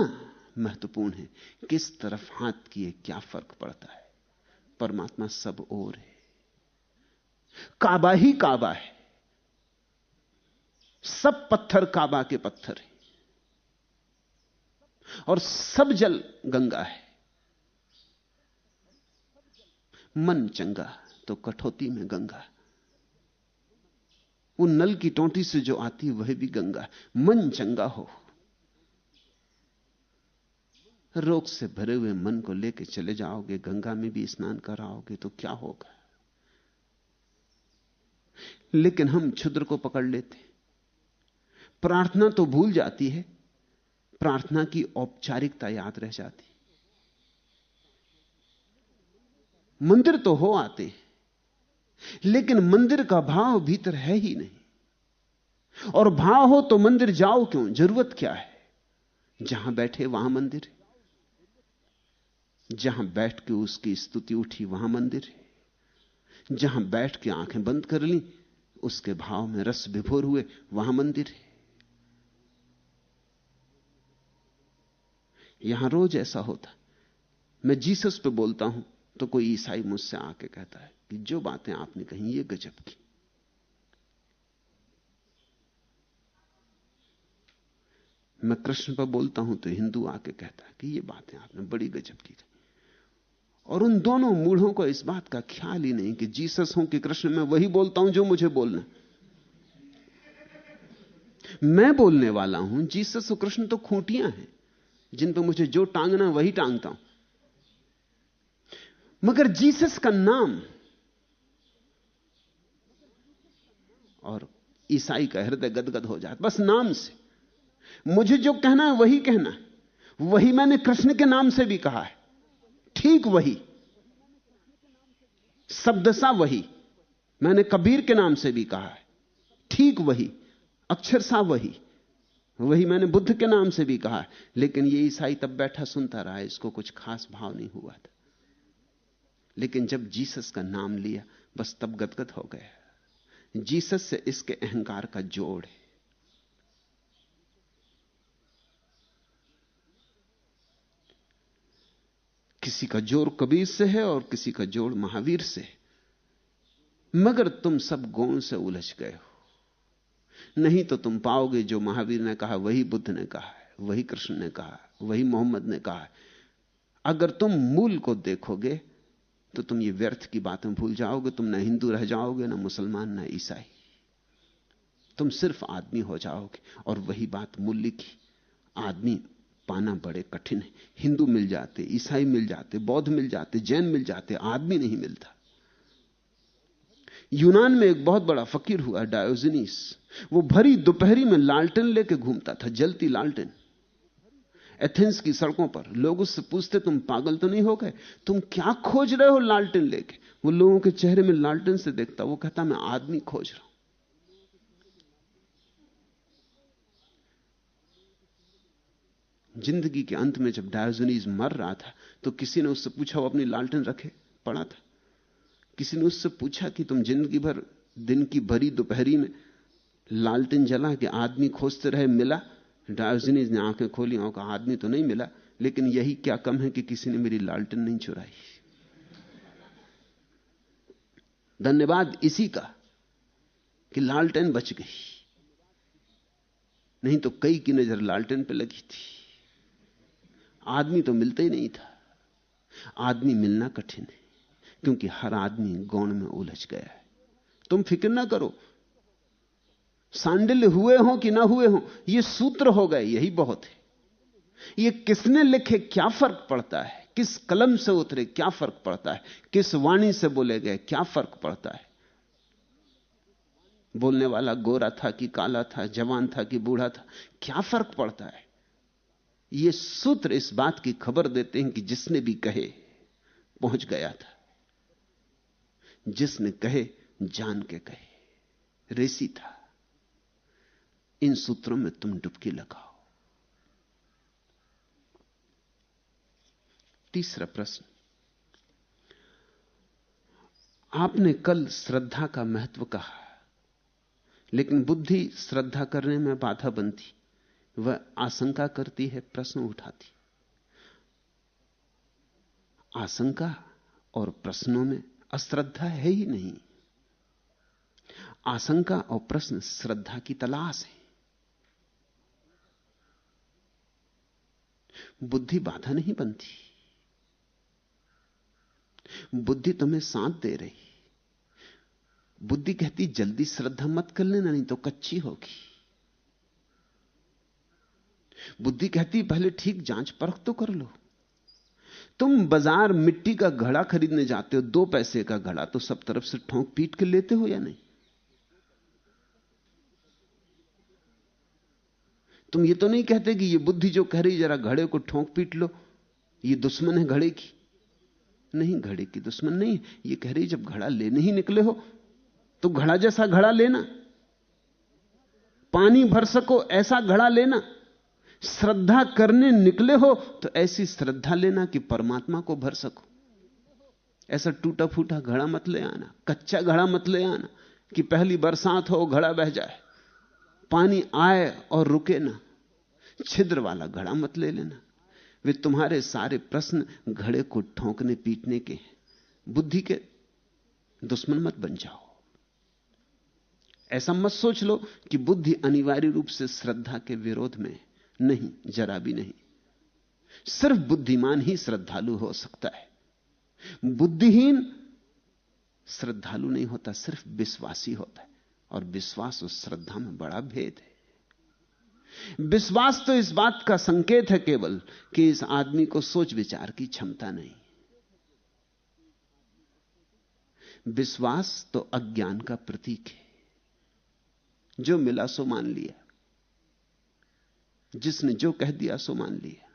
महत्वपूर्ण है, किस तरफ हाथ किए क्या फर्क पड़ता है। परमात्मा सब ओर है। काबा ही काबा है, सब पत्थर काबा के पत्थर हैं, और सब जल गंगा है। मन चंगा तो कठौती में गंगा। वो नल की टोंटी से जो आती है वह भी गंगा। मन चंगा हो, रोग से भरे हुए मन को लेकर चले जाओगे, गंगा में भी स्नान कराओगे तो क्या होगा। लेकिन हम क्षुद्र को पकड़ लेते। प्रार्थना तो भूल जाती है, प्रार्थना की औपचारिकता याद रह जाती। मंदिर तो हो आते हैं, लेकिन मंदिर का भाव भीतर है ही नहीं। और भाव हो तो मंदिर जाओ क्यों, जरूरत क्या है। जहां बैठे वहां मंदिर है, जहां बैठ के उसकी स्तुति उठी वहां मंदिर है, जहां बैठ के आंखें बंद कर ली उसके भाव में रस विभोर हुए वहां मंदिर है। यहां रोज ऐसा होता, मैं जीसस पे बोलता हूं तो कोई ईसाई मुझसे आके कहता है कि जो बातें आपने कही ये गजब की। मैं कृष्ण पर बोलता हूं तो हिंदू आके कहता है कि ये बातें आपने बड़ी गजब की कही। और उन दोनों मूढ़ों को इस बात का ख्याल ही नहीं कि जीसस हूं कि कृष्ण, मैं वही बोलता हूं जो मुझे बोलना। मैं बोलने वाला हूं, जीसस और कृष्ण तो खूंटियां हैं जिन पर मुझे जो टांगना वही टांगता हूं। मगर जीसस का नाम और ईसाई का हृदय गदगद हो जाता बस नाम से। मुझे जो कहना है वही कहना है, वही मैंने कृष्ण के नाम से भी कहा है, ठीक वही, शब्दसा वही मैंने कबीर के नाम से भी कहा है, ठीक वही, अक्षरशः वही, वही मैंने बुद्ध के नाम से भी कहा है। लेकिन ये ईसाई तब बैठा सुनता रहा, इसको कुछ खास भाव नहीं हुआ था। लेकिन जब जीसस का नाम लिया बस तब गदगद हो गया। जीसस से इसके अहंकार का जोड़ है। किसी का जोड़ कबीर से है और किसी का जोड़ महावीर से है। मगर तुम सब गौण से उलझ गए हो। नहीं तो तुम पाओगे जो महावीर ने कहा वही बुद्ध ने कहा है, वही कृष्ण ने कहा, वही मोहम्मद ने कहा है। अगर तुम मूल को देखोगे तो तुम ये व्यर्थ की बातें भूल जाओगे। तुम ना हिंदू रह जाओगे, ना मुसलमान, ना ईसाई। तुम सिर्फ आदमी हो जाओगे। और वही बात मूल्य की, आदमी पाना बड़े कठिन है। हिंदू मिल जाते, ईसाई मिल जाते, बौद्ध मिल जाते, जैन मिल जाते, आदमी नहीं मिलता। यूनान में एक बहुत बड़ा फकीर हुआ डायोजनीस। वो भरी दोपहरी में लालटेन लेके घूमता था, जलती लालटेन। एथेंस की सड़कों पर लोग उससे पूछते, तुम पागल तो नहीं हो गए, तुम क्या खोज रहे हो लालटेन लेके? वो लोगों के चेहरे में लालटेन से देखता, वो कहता मैं आदमी खोज रहा हूं। जिंदगी के अंत में जब डायोजनीज मर रहा था तो किसी ने उससे पूछा, वो अपनी लालटेन रखे पड़ा था, किसी ने उससे पूछा कि तुम जिंदगी भर दिन की भरी दोपहरी में लालटेन जला के आदमी खोजते रहे, मिला? डायोजनीज ने आंखें खोली और कहा, आदमी तो नहीं मिला, लेकिन यही क्या कम है कि किसी ने मेरी लालटेन नहीं चुराई। धन्यवाद इसी का कि लालटेन बच गई, नहीं तो कई की नजर लालटेन पे लगी थी। आदमी तो मिलता ही नहीं था। आदमी मिलना कठिन है, क्योंकि हर आदमी गौण में उलझ गया है। तुम फिक्र ना करो, सांडिल्य हुए हो कि ना हुए हो, ये सूत्र हो गए, यही बहुत है। ये किसने लिखे क्या फर्क पड़ता है, किस कलम से उतरे क्या फर्क पड़ता है, किस वाणी से बोले गए क्या फर्क पड़ता है। बोलने वाला गोरा था कि काला था, जवान था कि बूढ़ा था, क्या फर्क पड़ता है। ये सूत्र इस बात की खबर देते हैं कि जिसने भी कहे पहुंच गया था, जिसने कहे जान के कहे, रेसी था। इन सूत्रों में तुम डुबकी लगाओ। तीसरा प्रश्न, आपने कल श्रद्धा का महत्व कहा, लेकिन बुद्धि श्रद्धा करने में बाधा बनती, वह आशंका करती है, प्रश्न उठाती। आशंका और प्रश्नों में अश्रद्धा है ही नहीं। आशंका और प्रश्न श्रद्धा की तलाश है। बुद्धि बाधा नहीं बनती, बुद्धि तुम्हें साथ दे रही। बुद्धि कहती जल्दी श्रद्धा मत कर लेना, नहीं तो कच्ची होगी। बुद्धि कहती पहले ठीक जांच परख तो कर लो। तुम बाजार मिट्टी का घड़ा खरीदने जाते हो, 2 पैसे का घड़ा, तो सब तरफ से ठोंक पीट के लेते हो या नहीं? तुम ये तो नहीं कहते कि ये बुद्धि जो कह रही जरा घड़े को ठोंक पीट लो, ये दुश्मन है घड़े की। नहीं, घड़े की दुश्मन नहीं। ये कह रही जब घड़ा लेने ही निकले हो तो घड़ा जैसा घड़ा लेना, पानी भर सको ऐसा घड़ा लेना। श्रद्धा करने निकले हो तो ऐसी श्रद्धा लेना कि परमात्मा को भर सको। ऐसा टूटा फूटा घड़ा मत ले आना, कच्चा घड़ा मत ले आना कि पहली बरसात हो घड़ा बह जाए, पानी आए और रुके ना। छिद्र वाला घड़ा मत ले लेना। वे तुम्हारे सारे प्रश्न घड़े को ठोंकने पीटने के हैं। बुद्धि के दुश्मन मत बन जाओ। ऐसा मत सोच लो कि बुद्धि अनिवार्य रूप से श्रद्धा के विरोध में। नहीं, जरा भी नहीं। सिर्फ बुद्धिमान ही श्रद्धालु हो सकता है। बुद्धिहीन श्रद्धालु नहीं होता, सिर्फ विश्वासी होता है। और विश्वास और श्रद्धा में बड़ा भेद है। विश्वास तो इस बात का संकेत है केवल कि इस आदमी को सोच विचार की क्षमता नहीं। विश्वास तो अज्ञान का प्रतीक है। जो मिला सो मान लिया, जिसने जो कह दिया सो मान लिया।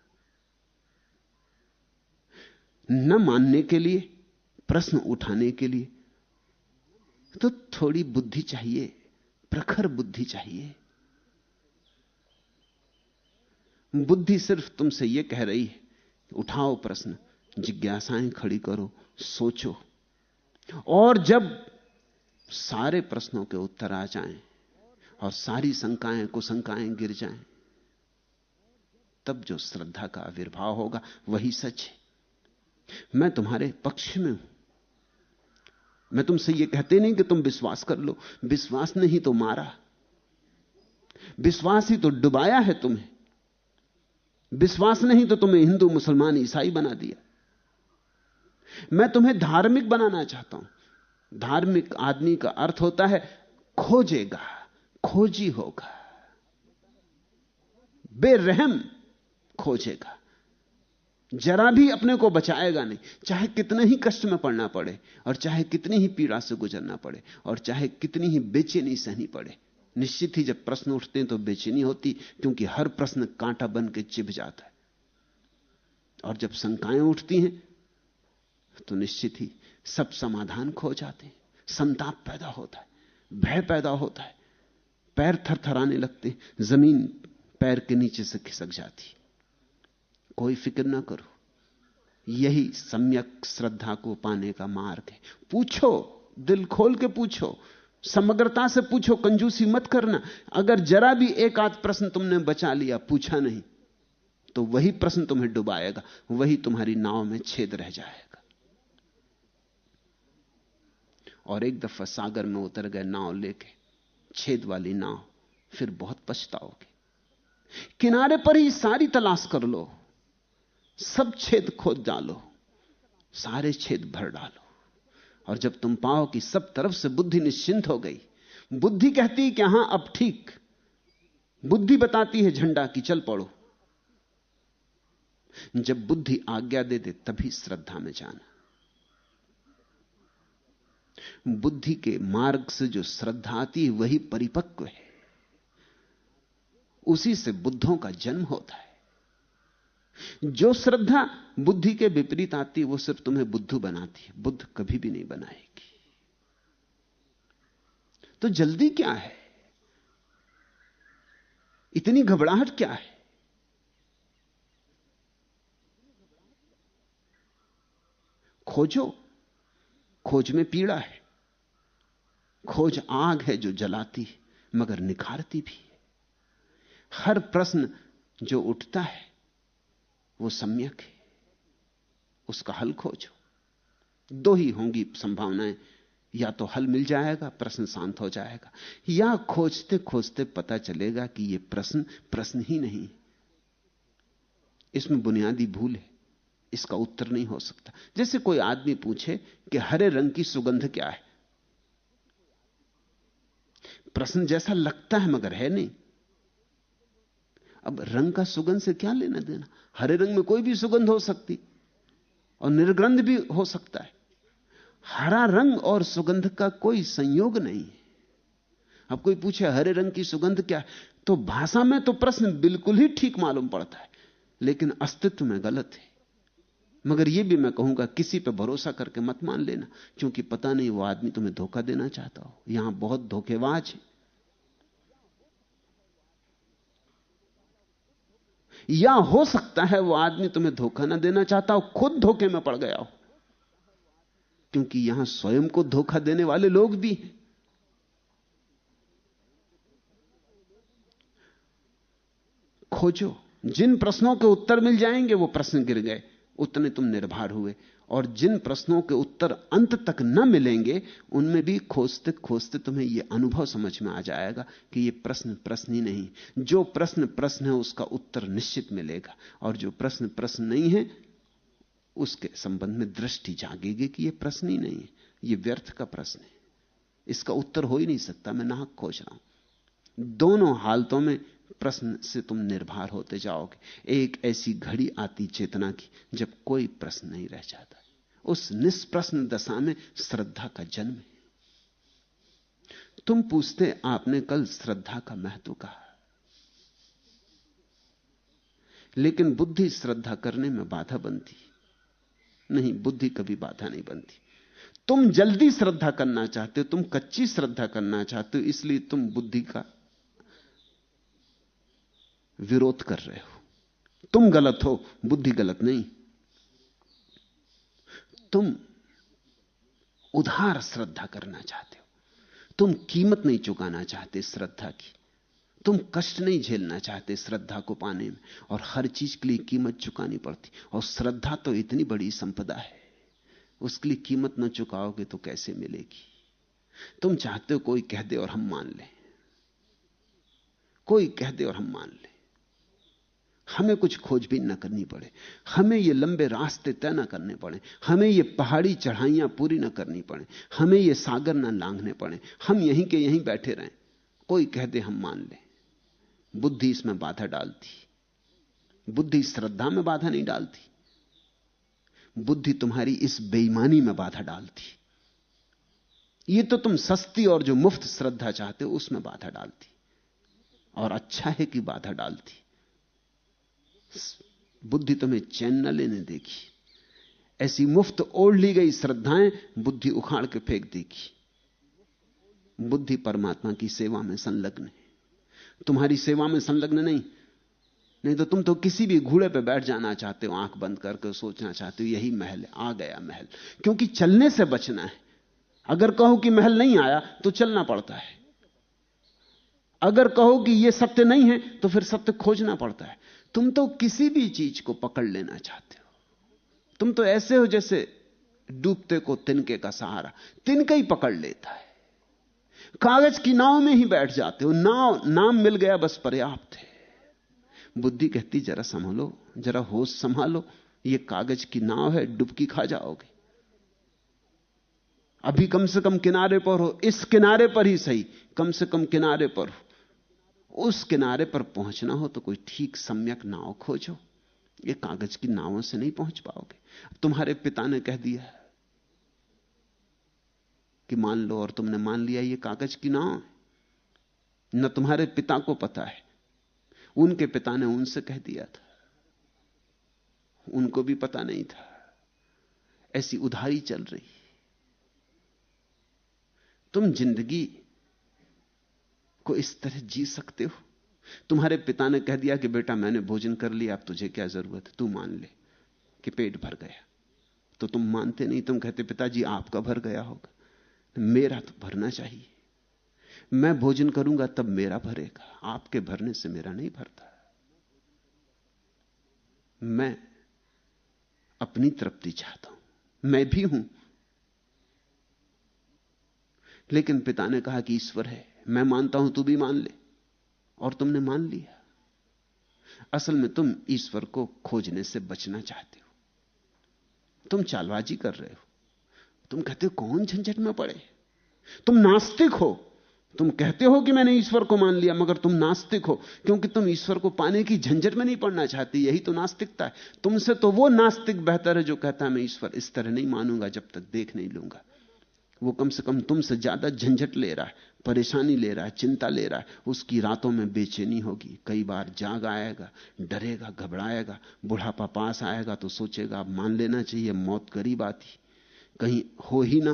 न मानने के लिए, प्रश्न उठाने के लिए तो थोड़ी बुद्धि चाहिए, प्रखर बुद्धि चाहिए। बुद्धि सिर्फ तुमसे यह कह रही है, उठाओ प्रश्न, जिज्ञासाएं खड़ी करो, सोचो। और जब सारे प्रश्नों के उत्तर आ जाएं और सारी शंकाएं कुशंकाएं गिर जाएं, तब जो श्रद्धा का आविर्भाव होगा वही सच है। मैं तुम्हारे पक्ष में हूं। मैं तुमसे यह कहते नहीं कि तुम विश्वास कर लो। विश्वास ने ही तो मारा, विश्वास ही तो डुबाया है तुम्हें। विश्वास ने ही तो तुम्हें हिंदू मुसलमान ईसाई बना दिया। मैं तुम्हें धार्मिक बनाना चाहता हूं। धार्मिक आदमी का अर्थ होता है खोजेगा, खोजी होगा, बेरहम खोजेगा, जरा भी अपने को बचाएगा नहीं। चाहे कितने ही कष्ट में पड़ना पड़े, और चाहे कितनी ही पीड़ा से गुजरना पड़े, और चाहे कितनी ही बेचैनी सहनी पड़े। निश्चित ही जब प्रश्न उठते हैं तो बेचैनी होती, क्योंकि हर प्रश्न कांटा बन के चिभ जाता है। और जब शंकाएं उठती हैं तो निश्चित ही सब समाधान खो जाते हैं, संताप पैदा होता है, भय पैदा होता है, पैर थरथराने लगते, जमीन पैर के नीचे से खिसक जाती। कोई फिक्र ना करो, यही सम्यक श्रद्धा को पाने का मार्ग है। पूछो, दिल खोल के पूछो, समग्रता से पूछो, कंजूसी मत करना। अगर जरा भी एक आध प्रश्न तुमने बचा लिया, पूछा नहीं, तो वही प्रश्न तुम्हें डुबाएगा, वही तुम्हारी नाव में छेद रह जाएगा। और एक दफा सागर में उतर गए नाव लेके, छेद वाली नाव, फिर बहुत पछताओगे। किनारे पर ही सारी तलाश कर लो, सब छेद खोद डालो, सारे छेद भर डालो, और जब तुम पाओ कि सब तरफ से बुद्धि निश्चिंत हो गई, बुद्धि कहती कि हां अब ठीक, बुद्धि बताती है झंडा कि चल पड़ो, जब बुद्धि आज्ञा दे दे तभी श्रद्धा में जाना। बुद्धि के मार्ग से जो श्रद्धा आती है वही परिपक्व है, उसी से बुद्धों का जन्म होता है। जो श्रद्धा बुद्धि के विपरीत आती है वो सिर्फ तुम्हें बुद्धू बनाती है, बुद्ध कभी भी नहीं बनाएगी। तो जल्दी क्या है, इतनी घबराहट क्या है? खोजो, खोज में पीड़ा है, खोज आग है जो जलाती है मगर निखारती भी है। हर प्रश्न जो उठता है वो सम्यक है, उसका हल खोजो। दो ही होंगी संभावनाएं, या तो हल मिल जाएगा, प्रश्न शांत हो जाएगा, या खोजते खोजते पता चलेगा कि यह प्रश्न ही नहीं, इसमें बुनियादी भूल है, इसका उत्तर नहीं हो सकता। जैसे कोई आदमी पूछे कि हरे रंग की सुगंध क्या है, प्रश्न जैसा लगता है मगर है नहीं। अब रंग का सुगंध से क्या लेना देना? हरे रंग में कोई भी सुगंध हो सकती और निर्गंध भी हो सकता है। हरा रंग और सुगंध का कोई संयोग नहीं है। अब कोई पूछे हरे रंग की सुगंध क्या है, तो भाषा में तो प्रश्न बिल्कुल ही ठीक मालूम पड़ता है, लेकिन अस्तित्व में गलत है। मगर यह भी मैं कहूंगा, किसी पर भरोसा करके मत मान लेना, क्योंकि पता नहीं वो आदमी तुम्हें धोखा देना चाहता हो। यहां बहुत धोखेबाज है। या हो सकता है वो आदमी तुम्हें धोखा ना देना चाहता हो, खुद धोखे में पड़ गया हो, क्योंकि यहां स्वयं को धोखा देने वाले लोग भी हैं। खोजो, जिन प्रश्नों के उत्तर मिल जाएंगे वो प्रश्न गिर गए, उतने तुम निर्भर हुए। और जिन प्रश्नों के उत्तर अंत तक न मिलेंगे, उनमें भी खोजते खोजते तुम्हें यह अनुभव समझ में आ जाएगा कि यह प्रश्न ही नहीं। जो प्रश्न है उसका उत्तर निश्चित मिलेगा, और जो प्रश्न नहीं है उसके संबंध में दृष्टि जागेगी कि यह प्रश्न ही नहीं है, यह व्यर्थ का प्रश्न है, इसका उत्तर हो ही नहीं सकता, मैं नाहक खोज रहा हूं। दोनों हालतों में प्रश्न से तुम निर्भर होते जाओगे। एक ऐसी घड़ी आती चेतना की जब कोई प्रश्न नहीं रह जाता, उस निष्प्रश्न दशा में श्रद्धा का जन्म है। तुम पूछते, आपने कल श्रद्धा का महत्व कहा, लेकिन बुद्धि श्रद्धा करने में बाधा बनती नहीं। बुद्धि कभी बाधा नहीं बनती। तुम जल्दी श्रद्धा करना चाहते हो, तुम कच्ची श्रद्धा करना चाहते हो, इसलिए तुम बुद्धि का विरोध कर रहे हो। तुम गलत हो, बुद्धि गलत नहीं। तुम उधार श्रद्धा करना चाहते हो, तुम कीमत नहीं चुकाना चाहते श्रद्धा की, तुम कष्ट नहीं झेलना चाहते श्रद्धा को पाने में, और हर चीज के लिए कीमत चुकानी पड़ती। और श्रद्धा तो इतनी बड़ी संपदा है, उसके लिए कीमत न चुकाओगे तो कैसे मिलेगी? तुम चाहते हो कोई कह दे और हम मान लें, कोई कह दे और हम मान लें, हमें कुछ खोजबीन न करनी पड़े, हमें ये लंबे रास्ते तय न करने पड़े, हमें ये पहाड़ी चढ़ाइयां पूरी न करनी पड़े, हमें ये सागर न लांघने पड़े, हम यहीं के यहीं बैठे रहें, कोई कह दे हम मान लें। बुद्धि इसमें बाधा डालती। बुद्धि श्रद्धा में बाधा नहीं डालती, बुद्धि तुम्हारी इस बेईमानी में बाधा डालती। ये तो तुम सस्ती और जो मुफ्त श्रद्धा चाहते हो उसमें बाधा डालती, और अच्छा है कि बाधा डालती। बुद्धि तुम्हें चैन न लेने देगी। ऐसी मुफ्त ओढ़ ली गई श्रद्धाएं बुद्धि उखाड़ के फेंक देगी। बुद्धि परमात्मा की सेवा में संलग्न है, तुम्हारी सेवा में संलग्न नहीं तो तुम तो किसी भी घोड़े पे बैठ जाना चाहते हो, आंख बंद करके सोचना चाहते हो यही महल है, आ गया महल। क्योंकि चलने से बचना है। अगर कहो कि महल नहीं आया तो चलना पड़ता है, अगर कहो कि यह सत्य नहीं है तो फिर सत्य खोजना पड़ता है। तुम तो किसी भी चीज को पकड़ लेना चाहते हो। तुम तो ऐसे हो जैसे डूबते को तिनके का सहारा, तिनका ही पकड़ लेता है। कागज की नाव में ही बैठ जाते हो, नाम मिल गया बस पर्याप्त है। बुद्धि कहती जरा संभालो, जरा होश संभालो, ये कागज की नाव है, डुबकी खा जाओगे। अभी कम से कम किनारे पर हो, इस किनारे पर ही सही, कम से कम किनारे पर हो। उस किनारे पर पहुंचना हो तो कोई ठीक सम्यक नाव खोजो, ये कागज की नावों से नहीं पहुंच पाओगे। तुम्हारे पिता ने कह दिया कि मान लो, और तुमने मान लिया ये कागज की नाव है। न तुम्हारे पिता को पता है, उनके पिता ने उनसे कह दिया था, उनको भी पता नहीं था। ऐसी उधारी चल रही। तुम जिंदगी को इस तरह जी सकते हो? तुम्हारे पिता ने कह दिया कि बेटा मैंने भोजन कर लिया, अब तुझे क्या जरूरत है, तू मान ले कि पेट भर गया। तो तुम मानते नहीं, तुम कहते पिताजी आपका भर गया होगा, मेरा तो भरना चाहिए। मैं भोजन करूंगा तब मेरा भरेगा, आपके भरने से मेरा नहीं भरता। मैं अपनी तृप्ति चाहता हूं, मैं भी हूं। लेकिन पिता ने कहा कि ईश्वर है, मैं मानता हूं, तू भी मान ले, और तुमने मान लिया। असल में तुम ईश्वर को खोजने से बचना चाहते हो, तुम चालबाजी कर रहे हो। तुम कहते हो कौन झंझट में पड़े। तुम नास्तिक हो, तुम कहते हो कि मैंने ईश्वर को मान लिया, मगर तुम नास्तिक हो, क्योंकि तुम ईश्वर को पाने की झंझट में नहीं पड़ना चाहते। यही तो नास्तिकता है। तुमसे तो वो नास्तिक बेहतर है जो कहता है मैं ईश्वर इस तरह नहीं मानूंगा जब तक देख नहीं लूंगा। वो कम से कम तुमसे ज्यादा झंझट ले रहा है, परेशानी ले रहा है, चिंता ले रहा है। उसकी रातों में बेचैनी होगी, कई बार जाग आएगा, डरेगा, घबराएगा। बुढ़ापा पास आएगा तो सोचेगा अब मान लेना चाहिए, मौत करीब आती, कहीं हो ही ना,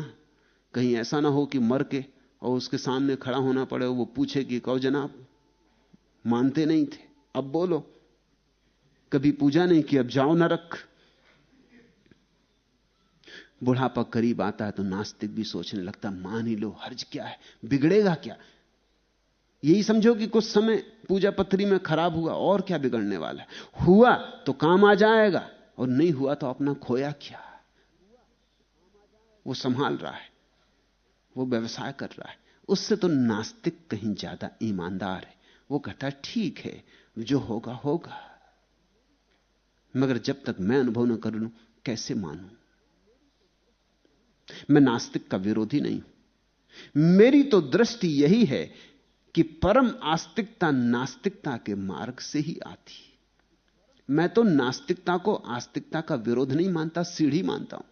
कहीं ऐसा ना हो कि मर के और उसके सामने खड़ा होना पड़े, वो पूछे कि कहो जनाब मानते नहीं थे, अब बोलो, कभी पूजा नहीं की, अब जाओ नरक। बुढ़ापा करीब आता है तो नास्तिक भी सोचने लगता मान ही लो, हर्ज क्या है, बिगड़ेगा क्या। यही समझो कि कुछ समय पूजा पत्री में खराब हुआ, और क्या बिगड़ने वाला है। हुआ तो काम आ जाएगा, और नहीं हुआ तो अपना खोया क्या। वो संभाल रहा है, वो व्यवसाय कर रहा है। उससे तो नास्तिक कहीं ज्यादा ईमानदार है। वो कहता है ठीक है, जो होगा होगा, मगर जब तक मैं अनुभव न कर लूं कैसे मानूं। मैं नास्तिक का विरोधी नहीं हूं। मेरी तो दृष्टि यही है कि परम आस्तिकता नास्तिकता के मार्ग से ही आती। मैं तो नास्तिकता को आस्तिकता का विरोध नहीं मानता, सीढ़ी मानता हूं।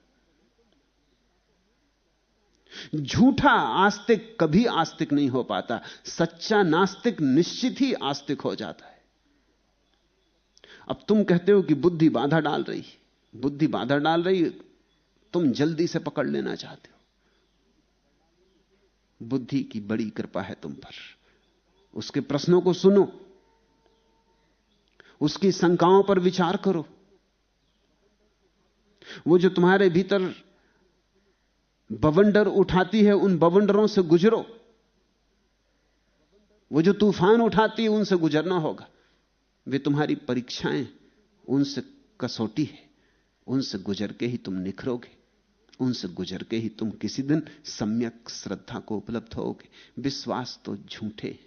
झूठा आस्तिक कभी आस्तिक नहीं हो पाता, सच्चा नास्तिक निश्चित ही आस्तिक हो जाता है। अब तुम कहते हो कि बुद्धि बाधा डाल रही, बुद्धि बाधा डाल रही, तुम जल्दी से पकड़ लेना चाहते हो। बुद्धि की बड़ी कृपा है तुम पर। उसके प्रश्नों को सुनो, उसकी शंकाओं पर विचार करो। वो जो तुम्हारे भीतर बवंडर उठाती है, उन बवंडरों से गुजरो। वो जो तूफान उठाती है, उनसे गुजरना होगा। वे तुम्हारी परीक्षाएं, उनसे कसौटी है, उनसे गुजर के ही तुम निखरोगे। उनसे गुजर के ही तुम किसी दिन सम्यक श्रद्धा को उपलब्ध होगे। विश्वास तो झूठे,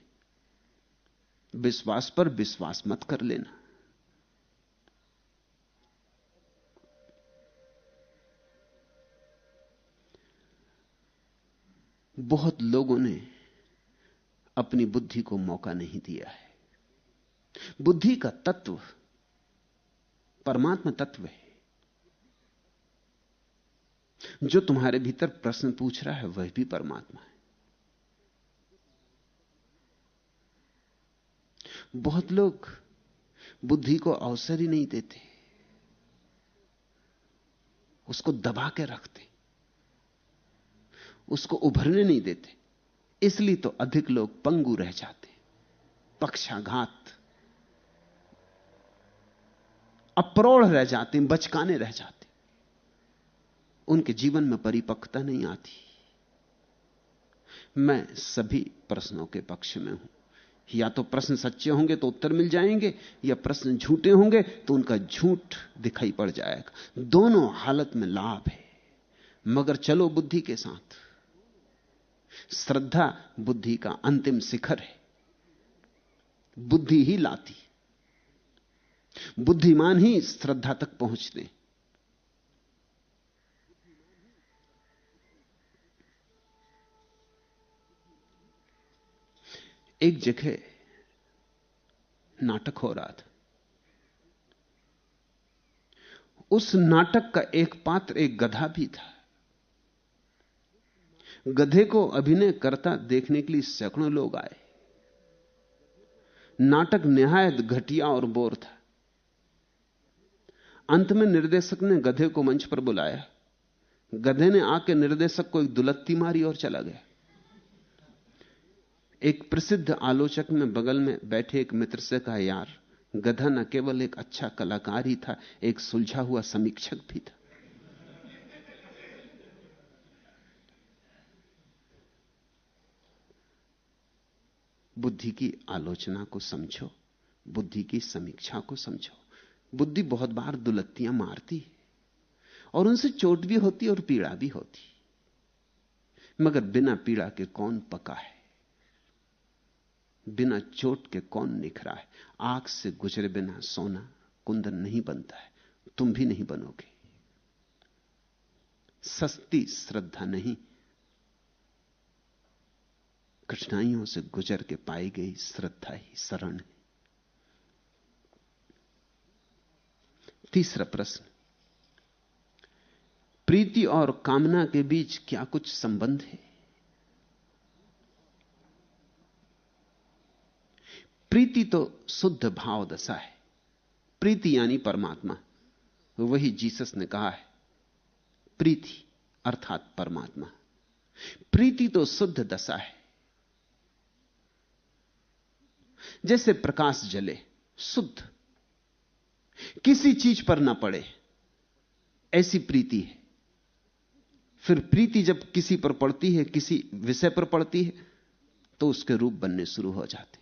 विश्वास पर विश्वास मत कर लेना। बहुत लोगों ने अपनी बुद्धि को मौका नहीं दिया है। बुद्धि का तत्व परमात्मा तत्व है। जो तुम्हारे भीतर प्रश्न पूछ रहा है वह भी परमात्मा है। बहुत लोग बुद्धि को अवसर ही नहीं देते। उसको दबा के रखते, उसको उभरने नहीं देते। इसलिए तो अधिक लोग पंगु रह जाते, पक्षाघात, अप्रोढ़ रह जाते, बचकाने रह जाते। उनके जीवन में परिपक्वता नहीं आती। मैं सभी प्रश्नों के पक्ष में हूं। या तो प्रश्न सच्चे होंगे तो उत्तर मिल जाएंगे, या प्रश्न झूठे होंगे तो उनका झूठ दिखाई पड़ जाएगा। दोनों हालत में लाभ है, मगर चलो बुद्धि के साथ। श्रद्धा बुद्धि का अंतिम शिखर है, बुद्धि ही लाती। बुद्धिमान ही श्रद्धा तक पहुंचते। एक जगह नाटक हो रहा था। उस नाटक का एक पात्र एक गधा भी था। गधे को अभिनय करता देखने के लिए सैकड़ों लोग आए। नाटक निहायत घटिया और बोर था। अंत में निर्देशक ने गधे को मंच पर बुलाया। गधे ने आके निर्देशक को एक दुलत्ती मारी और चला गया। एक प्रसिद्ध आलोचक ने बगल में बैठे एक मित्र से कहा, यार, गधा न केवल एक अच्छा कलाकार ही था, एक सुलझा हुआ समीक्षक भी था। बुद्धि की आलोचना को समझो, बुद्धि की समीक्षा को समझो। बुद्धि बहुत बार दुलत्तियां मारती है और उनसे चोट भी होती और पीड़ा भी होती, मगर बिना पीड़ा के कौन पका है, बिना चोट के कौन निखरा है। आंख से गुजरे बिना सोना कुंदन नहीं बनता है, तुम भी नहीं बनोगे। सस्ती श्रद्धा नहीं, कठिनाइयों से गुजर के पाई गई श्रद्धा ही शरण है। तीसरा प्रश्न, प्रीति और कामना के बीच क्या कुछ संबंध है? प्रीति तो शुद्ध भाव दशा है। प्रीति यानी परमात्मा। वही जीसस ने कहा है, प्रीति अर्थात परमात्मा। प्रीति तो शुद्ध दशा है। जैसे प्रकाश जले, शुद्ध, किसी चीज पर ना पड़े, ऐसी प्रीति है। फिर प्रीति जब किसी पर पड़ती है, किसी विषय पर पड़ती है, तो उसके रूप बनने शुरू हो जाते।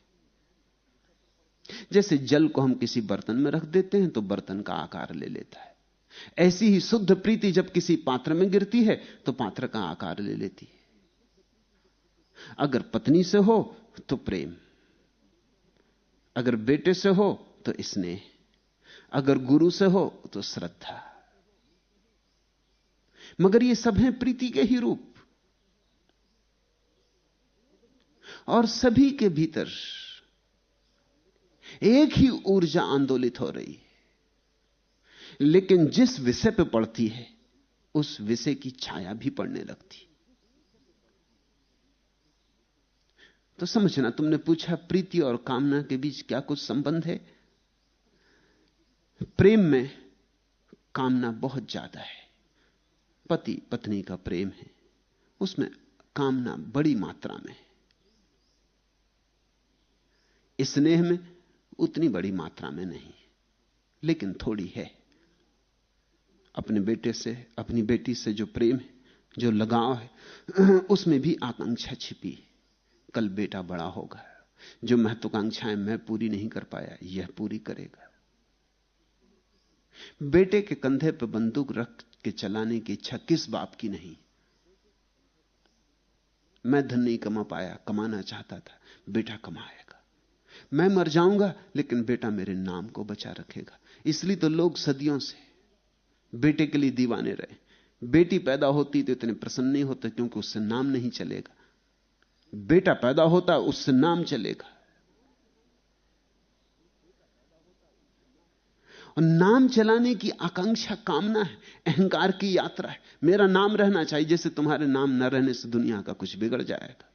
जैसे जल को हम किसी बर्तन में रख देते हैं तो बर्तन का आकार ले लेता है, ऐसी ही शुद्ध प्रीति जब किसी पात्र में गिरती है तो पात्र का आकार ले लेती है। अगर पत्नी से हो तो प्रेम, अगर बेटे से हो तो स्नेह, अगर गुरु से हो तो श्रद्धा। मगर ये सब हैं प्रीति के ही रूप, और सभी के भीतर एक ही ऊर्जा आंदोलित हो रही है। लेकिन जिस विषय पे पड़ती है उस विषय की छाया भी पड़ने लगती। तो समझना, तुमने पूछा प्रीति और कामना के बीच क्या कुछ संबंध है। प्रेम में कामना बहुत ज्यादा है। पति पत्नी का प्रेम है, उसमें कामना बड़ी मात्रा में है। स्नेह में उतनी बड़ी मात्रा में नहीं, लेकिन थोड़ी है। अपने बेटे से, अपनी बेटी से जो प्रेम है, जो लगाव है, उसमें भी आकांक्षा छिपी है। कल बेटा बड़ा होगा, जो महत्वाकांक्षाएं मैं पूरी नहीं कर पाया, यह पूरी करेगा। बेटे के कंधे पर बंदूक रख के चलाने की इच्छा किस बाप की नहीं। मैं धन नहीं कमा पाया, कमाना चाहता था, बेटा कमाएगा। मैं मर जाऊंगा लेकिन बेटा मेरे नाम को बचा रखेगा। इसलिए तो लोग सदियों से बेटे के लिए दीवाने रहे। बेटी पैदा होती तो इतने प्रसन्न नहीं होते, क्योंकि उससे नाम नहीं चलेगा। बेटा पैदा होता, उससे नाम चलेगा। और नाम चलाने की आकांक्षा कामना है, अहंकार की यात्रा है। मेरा नाम रहना चाहिए, जैसे तुम्हारे नाम न रहने से दुनिया का कुछ बिगड़ जाएगा।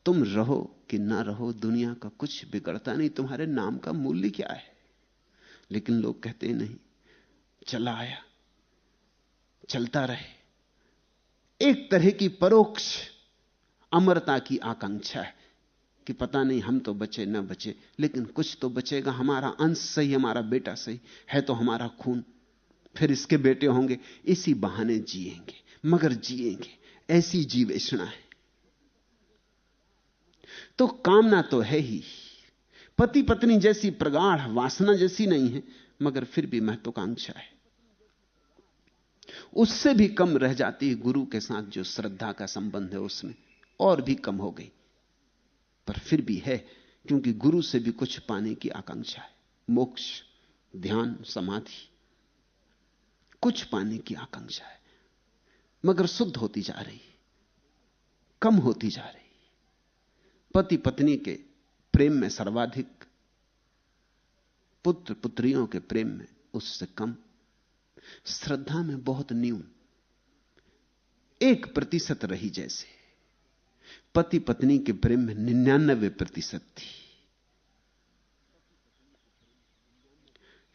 तुम रहो कि ना रहो, दुनिया का कुछ बिगड़ता नहीं। तुम्हारे नाम का मूल्य क्या है? लेकिन लोग कहते हैं नहीं, चला आया, चलता रहे। एक तरह की परोक्ष अमरता की आकांक्षा है कि पता नहीं हम तो बचे न बचे, लेकिन कुछ तो बचेगा, हमारा अंश सही, हमारा बेटा सही है, तो हमारा खून, फिर इसके बेटे होंगे, इसी बहाने जिएंगे, मगर जिएंगे। ऐसी जीवेषणा है। तो कामना तो है ही, पति पत्नी जैसी प्रगाढ़ वासना जैसी नहीं है, मगर फिर भी महत्वाकांक्षा है। उससे भी कम रह जाती है गुरु के साथ जो श्रद्धा का संबंध है, उसमें और भी कम हो गई, पर फिर भी है, क्योंकि गुरु से भी कुछ पाने की आकांक्षा है। मोक्ष, ध्यान, समाधि, कुछ पाने की आकांक्षा है, मगर शुद्ध होती जा रही, कम होती जा रही। पति पत्नी के प्रेम में सर्वाधिक, पुत्र पुत्रियों के प्रेम में उससे कम, श्रद्धा में बहुत न्यून, 1% रही। जैसे पति पत्नी के प्रेम में 99% थी।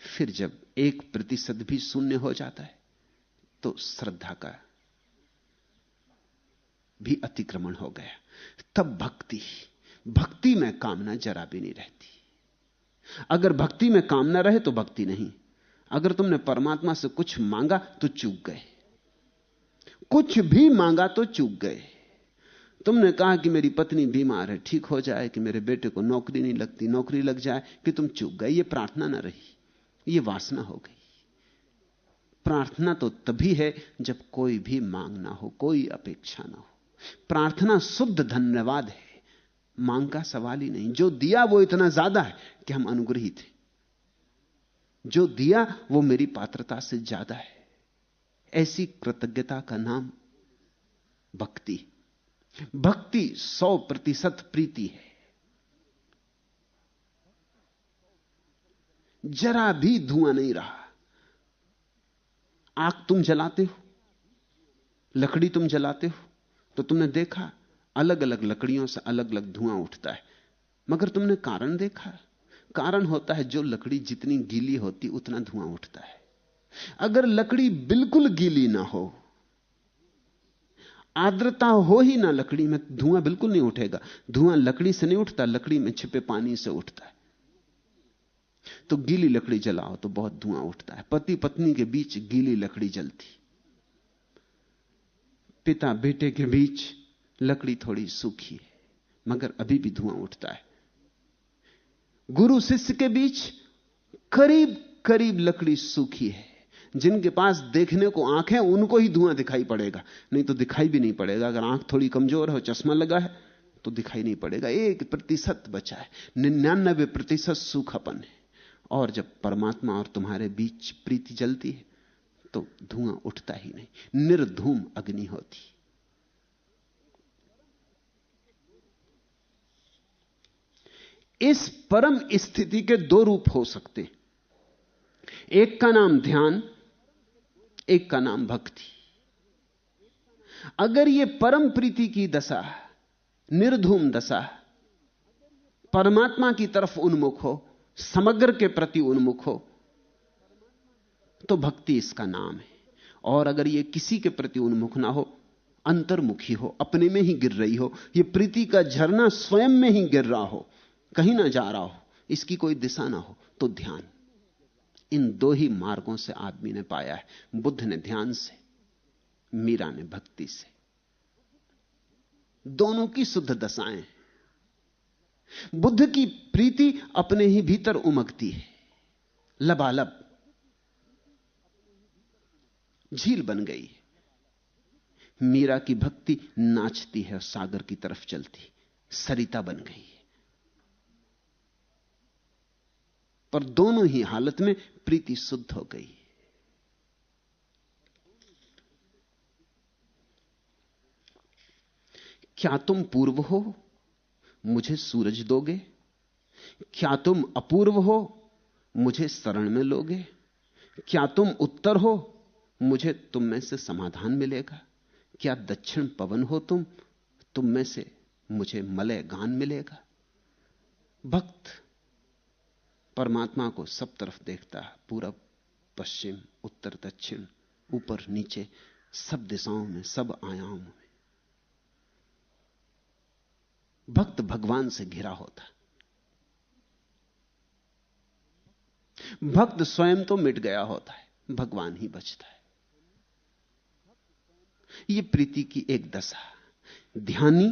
फिर जब 1% भी शून्य हो जाता है तो श्रद्धा का भी अतिक्रमण हो गया। तब भक्ति में कामना जरा भी नहीं रहती। अगर भक्ति में कामना रहे तो भक्ति नहीं। अगर तुमने परमात्मा से कुछ मांगा तो चूक गए, कुछ भी मांगा तो चूक गए। तुमने कहा कि मेरी पत्नी बीमार है, ठीक हो जाए, कि मेरे बेटे को नौकरी नहीं लगती, नौकरी लग जाए, कि तुम चूक गए। यह प्रार्थना ना रही, यह वासना हो गई। प्रार्थना तो तभी है जब कोई भी मांग ना हो, कोई अपेक्षा ना हो। प्रार्थना शुद्ध धन्यवाद है, मांग का सवाल ही नहीं। जो दिया वो इतना ज्यादा है कि हम अनुग्रहित हैं। जो दिया वो मेरी पात्रता से ज्यादा है। ऐसी कृतज्ञता का नाम भक्ति। भक्ति 100% प्रीति है। जरा भी धुआं नहीं रहा। आग तुम जलाते हो, लकड़ी तुम जलाते हो, तो तुमने देखा अलग अलग लकड़ियों से अलग अलग धुआं उठता है, मगर तुमने कारण देखा? कारण होता है जो लकड़ी जितनी गीली होती उतना धुआं उठता है। अगर लकड़ी बिल्कुल गीली ना हो, आर्द्रता हो ही ना लकड़ी में, धुआं बिल्कुल नहीं उठेगा। धुआं लकड़ी से नहीं उठता, लकड़ी में छिपे पानी से उठता है। तो गीली लकड़ी जलाओ तो बहुत धुआं उठता है। पति पत्नी के बीच गीली लकड़ी जलती, पिता बेटे के बीच लकड़ी थोड़ी सूखी है, मगर अभी भी धुआं उठता है। गुरु शिष्य के बीच करीब करीब लकड़ी सूखी है। जिनके पास देखने को आंखें, उनको ही धुआं दिखाई पड़ेगा, नहीं तो दिखाई भी नहीं पड़ेगा। अगर आंख थोड़ी कमजोर है, चश्मा लगा है, तो दिखाई नहीं पड़ेगा। 1% बचा है, 99% सूखापन है। और जब परमात्मा और तुम्हारे बीच प्रीति जलती है तो धुआं उठता ही नहीं, निर्धूम अग्नि होती। इस परम स्थिति के 2 रूप हो सकते, एक का नाम ध्यान, एक का नाम भक्ति। अगर यह परम प्रीति की दशा, निर्धूम दशा, परमात्मा की तरफ उन्मुख हो, समग्र के प्रति उन्मुख हो, तो भक्ति इसका नाम है। और अगर यह किसी के प्रति उन्मुख ना हो, अंतर्मुखी हो, अपने में ही गिर रही हो, यह प्रीति का झरना स्वयं में ही गिर रहा हो, कहीं ना जा रहा हो, इसकी कोई दिशा ना हो, तो ध्यान। इन 2 ही मार्गों से आदमी ने पाया है। बुद्ध ने ध्यान से, मीरा ने भक्ति से। दोनों की शुद्ध दशाएं। बुद्ध की प्रीति अपने ही भीतर उमगती है, लबालब झील बन गई। मीरा की भक्ति नाचती है, सागर की तरफ चलती, सरिता बन गई है। पर दोनों ही हालत में प्रीति शुद्ध हो गई। क्या तुम पूर्व हो, मुझे सूरज दोगे? क्या तुम अपूर्व हो, मुझे शरण में लोगे? क्या तुम उत्तर हो, मुझे तुम में से समाधान मिलेगा? क्या दक्षिण पवन हो तुम में से मुझे मलय गान मिलेगा? भक्त परमात्मा को सब तरफ देखता है, पूरब पश्चिम उत्तर दक्षिण ऊपर नीचे, सब दिशाओं में, सब आयामों में। भक्त भगवान से घिरा होता है। भक्त स्वयं तो मिट गया होता है, भगवान ही बचता है। यह प्रीति की एक दशा। ध्यानी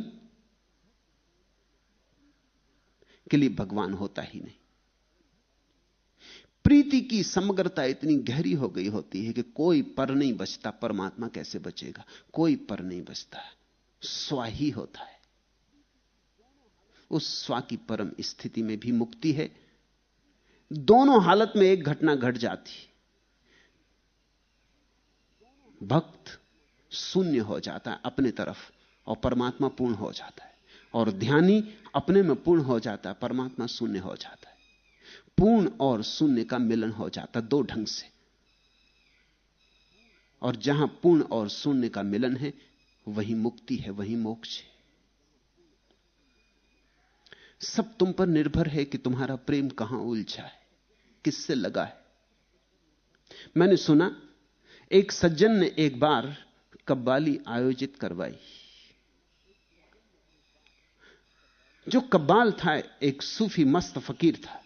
के लिए भगवान होता ही नहीं। प्रीति की समग्रता इतनी गहरी हो गई होती है कि कोई पर नहीं बचता। परमात्मा कैसे बचेगा? कोई पर नहीं बचता, स्व ही होता है। उस स्व की परम स्थिति में भी मुक्ति है। दोनों हालत में एक घटना घट जाती, भक्त शून्य हो जाता है अपने तरफ और परमात्मा पूर्ण हो जाता है, और ध्यानी अपने में पूर्ण हो जाता है, परमात्मा शून्य हो जाता है। पूर्ण और शून्य का मिलन हो जाता दो ढंग से, और जहां पूर्ण और शून्य का मिलन है वही मुक्ति है, वही मोक्ष है। सब तुम पर निर्भर है कि तुम्हारा प्रेम कहां उलझा है, किससे लगा है। मैंने सुना एक सज्जन ने एक बार कव्वाली आयोजित करवाई। जो कव्वाल था एक सूफी मस्त फकीर था।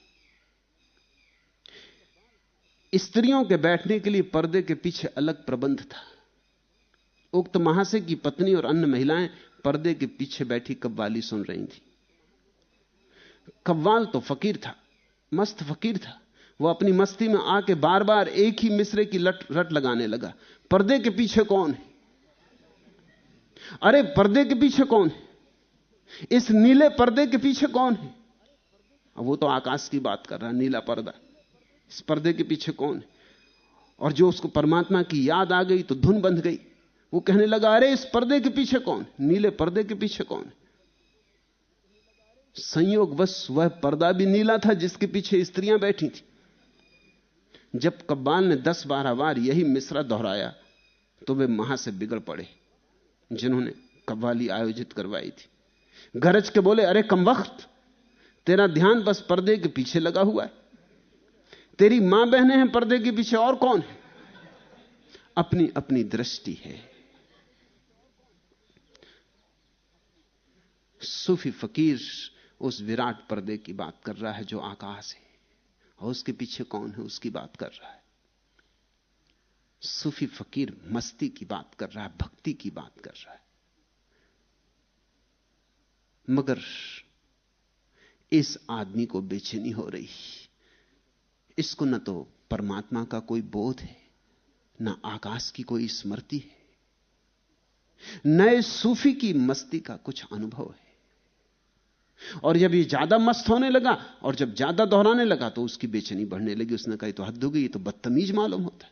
स्त्रियों के बैठने के लिए पर्दे के पीछे अलग प्रबंध था। उक्त महाशय की पत्नी और अन्य महिलाएं पर्दे के पीछे बैठी कव्वाली सुन रही थी। कव्वाल तो फकीर था, मस्त फकीर था। वो अपनी मस्ती में आके बार बार एक ही मिसरे की रट लगाने लगा। पर्दे के पीछे कौन है? अरे पर्दे के पीछे कौन है? इस नीले पर्दे के पीछे कौन है? अब वो तो आकाश की बात कर रहा है, नीला पर्दा। इस पर्दे के पीछे कौन है? और जो उसको परमात्मा की याद आ गई तो धुन बंध गई। वो कहने लगा, अरे इस पर्दे के पीछे कौन? नीले पर्दे के पीछे कौन? संयोगवश वह पर्दा भी नीला था जिसके पीछे स्त्रियां बैठी थी। जब कव्वाल ने 10-12 बार यही मिसरा दोहराया तो वे वहां से बिगड़ पड़े जिन्होंने कव्वाली आयोजित करवाई थी। गरज के बोले, अरे कमबख्त, तेरा ध्यान बस पर्दे के पीछे लगा हुआ है। तेरी मां बहनें हैं पर्दे के पीछे, और कौन है? अपनी अपनी दृष्टि है। सूफी फकीर उस विराट पर्दे की बात कर रहा है जो आकाश है, और उसके पीछे कौन है उसकी बात कर रहा है। सूफी फकीर मस्ती की बात कर रहा है, भक्ति की बात कर रहा है। मगर इस आदमी को बेचैनी हो रही। इसको न तो परमात्मा का कोई बोध है, न आकाश की कोई स्मृति है, नए सूफी की मस्ती का कुछ अनुभव है। और जब ये ज्यादा मस्त होने लगा और जब ज्यादा दोहराने लगा तो उसकी बेचैनी बढ़ने लगी। उसने कहा, तो हद हो गई, ये तो बदतमीज मालूम होता है।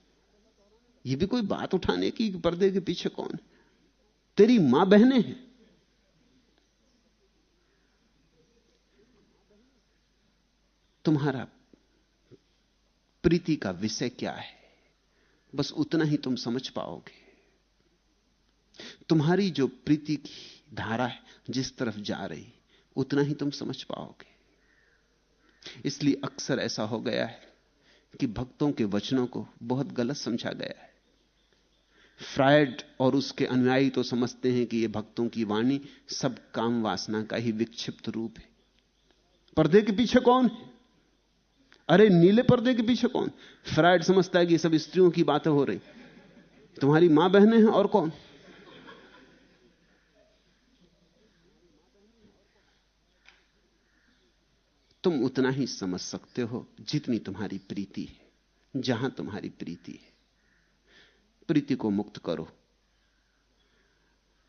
ये भी कोई बात उठाने की पर्दे के पीछे कौन है? तेरी मां बहनें हैं। तुम्हारा प्रीति का विषय क्या है, बस उतना ही तुम समझ पाओगे। तुम्हारी जो प्रीति की धारा है जिस तरफ जा रही, उतना ही तुम समझ पाओगे। इसलिए अक्सर ऐसा हो गया है कि भक्तों के वचनों को बहुत गलत समझा गया है। फ्रायड और उसके अनुयायी तो समझते हैं कि यह भक्तों की वाणी सब काम वासना का ही विक्षिप्त रूप है। पर्दे के पीछे कौन है? अरे नीले पर्दे के पीछे कौन? फ्रायड समझता है कि सब स्त्रियों की बातें हो रही, तुम्हारी मां बहनें हैं, और कौन? तुम उतना ही समझ सकते हो जितनी तुम्हारी प्रीति है, जहां तुम्हारी प्रीति है। प्रीति को मुक्त करो।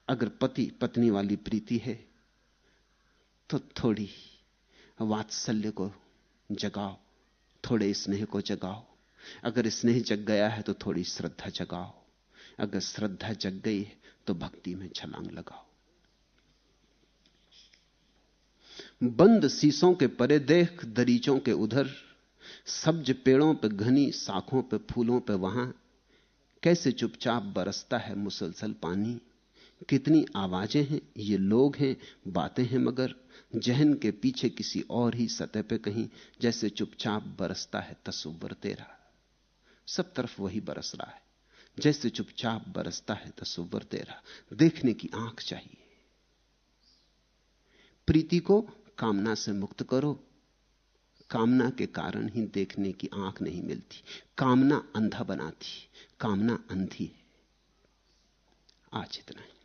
अगर पति पत्नी वाली प्रीति है तो थोड़ी वात्सल्य को जगाओ, थोड़े स्नेह को जगाओ। अगर स्नेह जग गया है तो थोड़ी श्रद्धा जगाओ। अगर श्रद्धा जग गई है तो भक्ति में छलांग लगाओ। बंद शीशों के परे देख दरीचों के उधर, सब्ज पेड़ों पे घनी शाखों पे फूलों पे वहां, कैसे चुपचाप बरसता है मुसलसल पानी, कितनी आवाजें हैं, ये लोग हैं, बातें हैं, मगर जहन के पीछे किसी और ही सतह पे कहीं जैसे चुपचाप बरसता है तसव्वुर तेरा। सब तरफ वही बरस रहा है, जैसे चुपचाप बरसता है तसव्वुर तेरा। देखने की आंख चाहिए। प्रीति को कामना से मुक्त करो। कामना के कारण ही देखने की आंख नहीं मिलती। कामना अंधा बनाती, कामना अंधी है। आज इतना ही।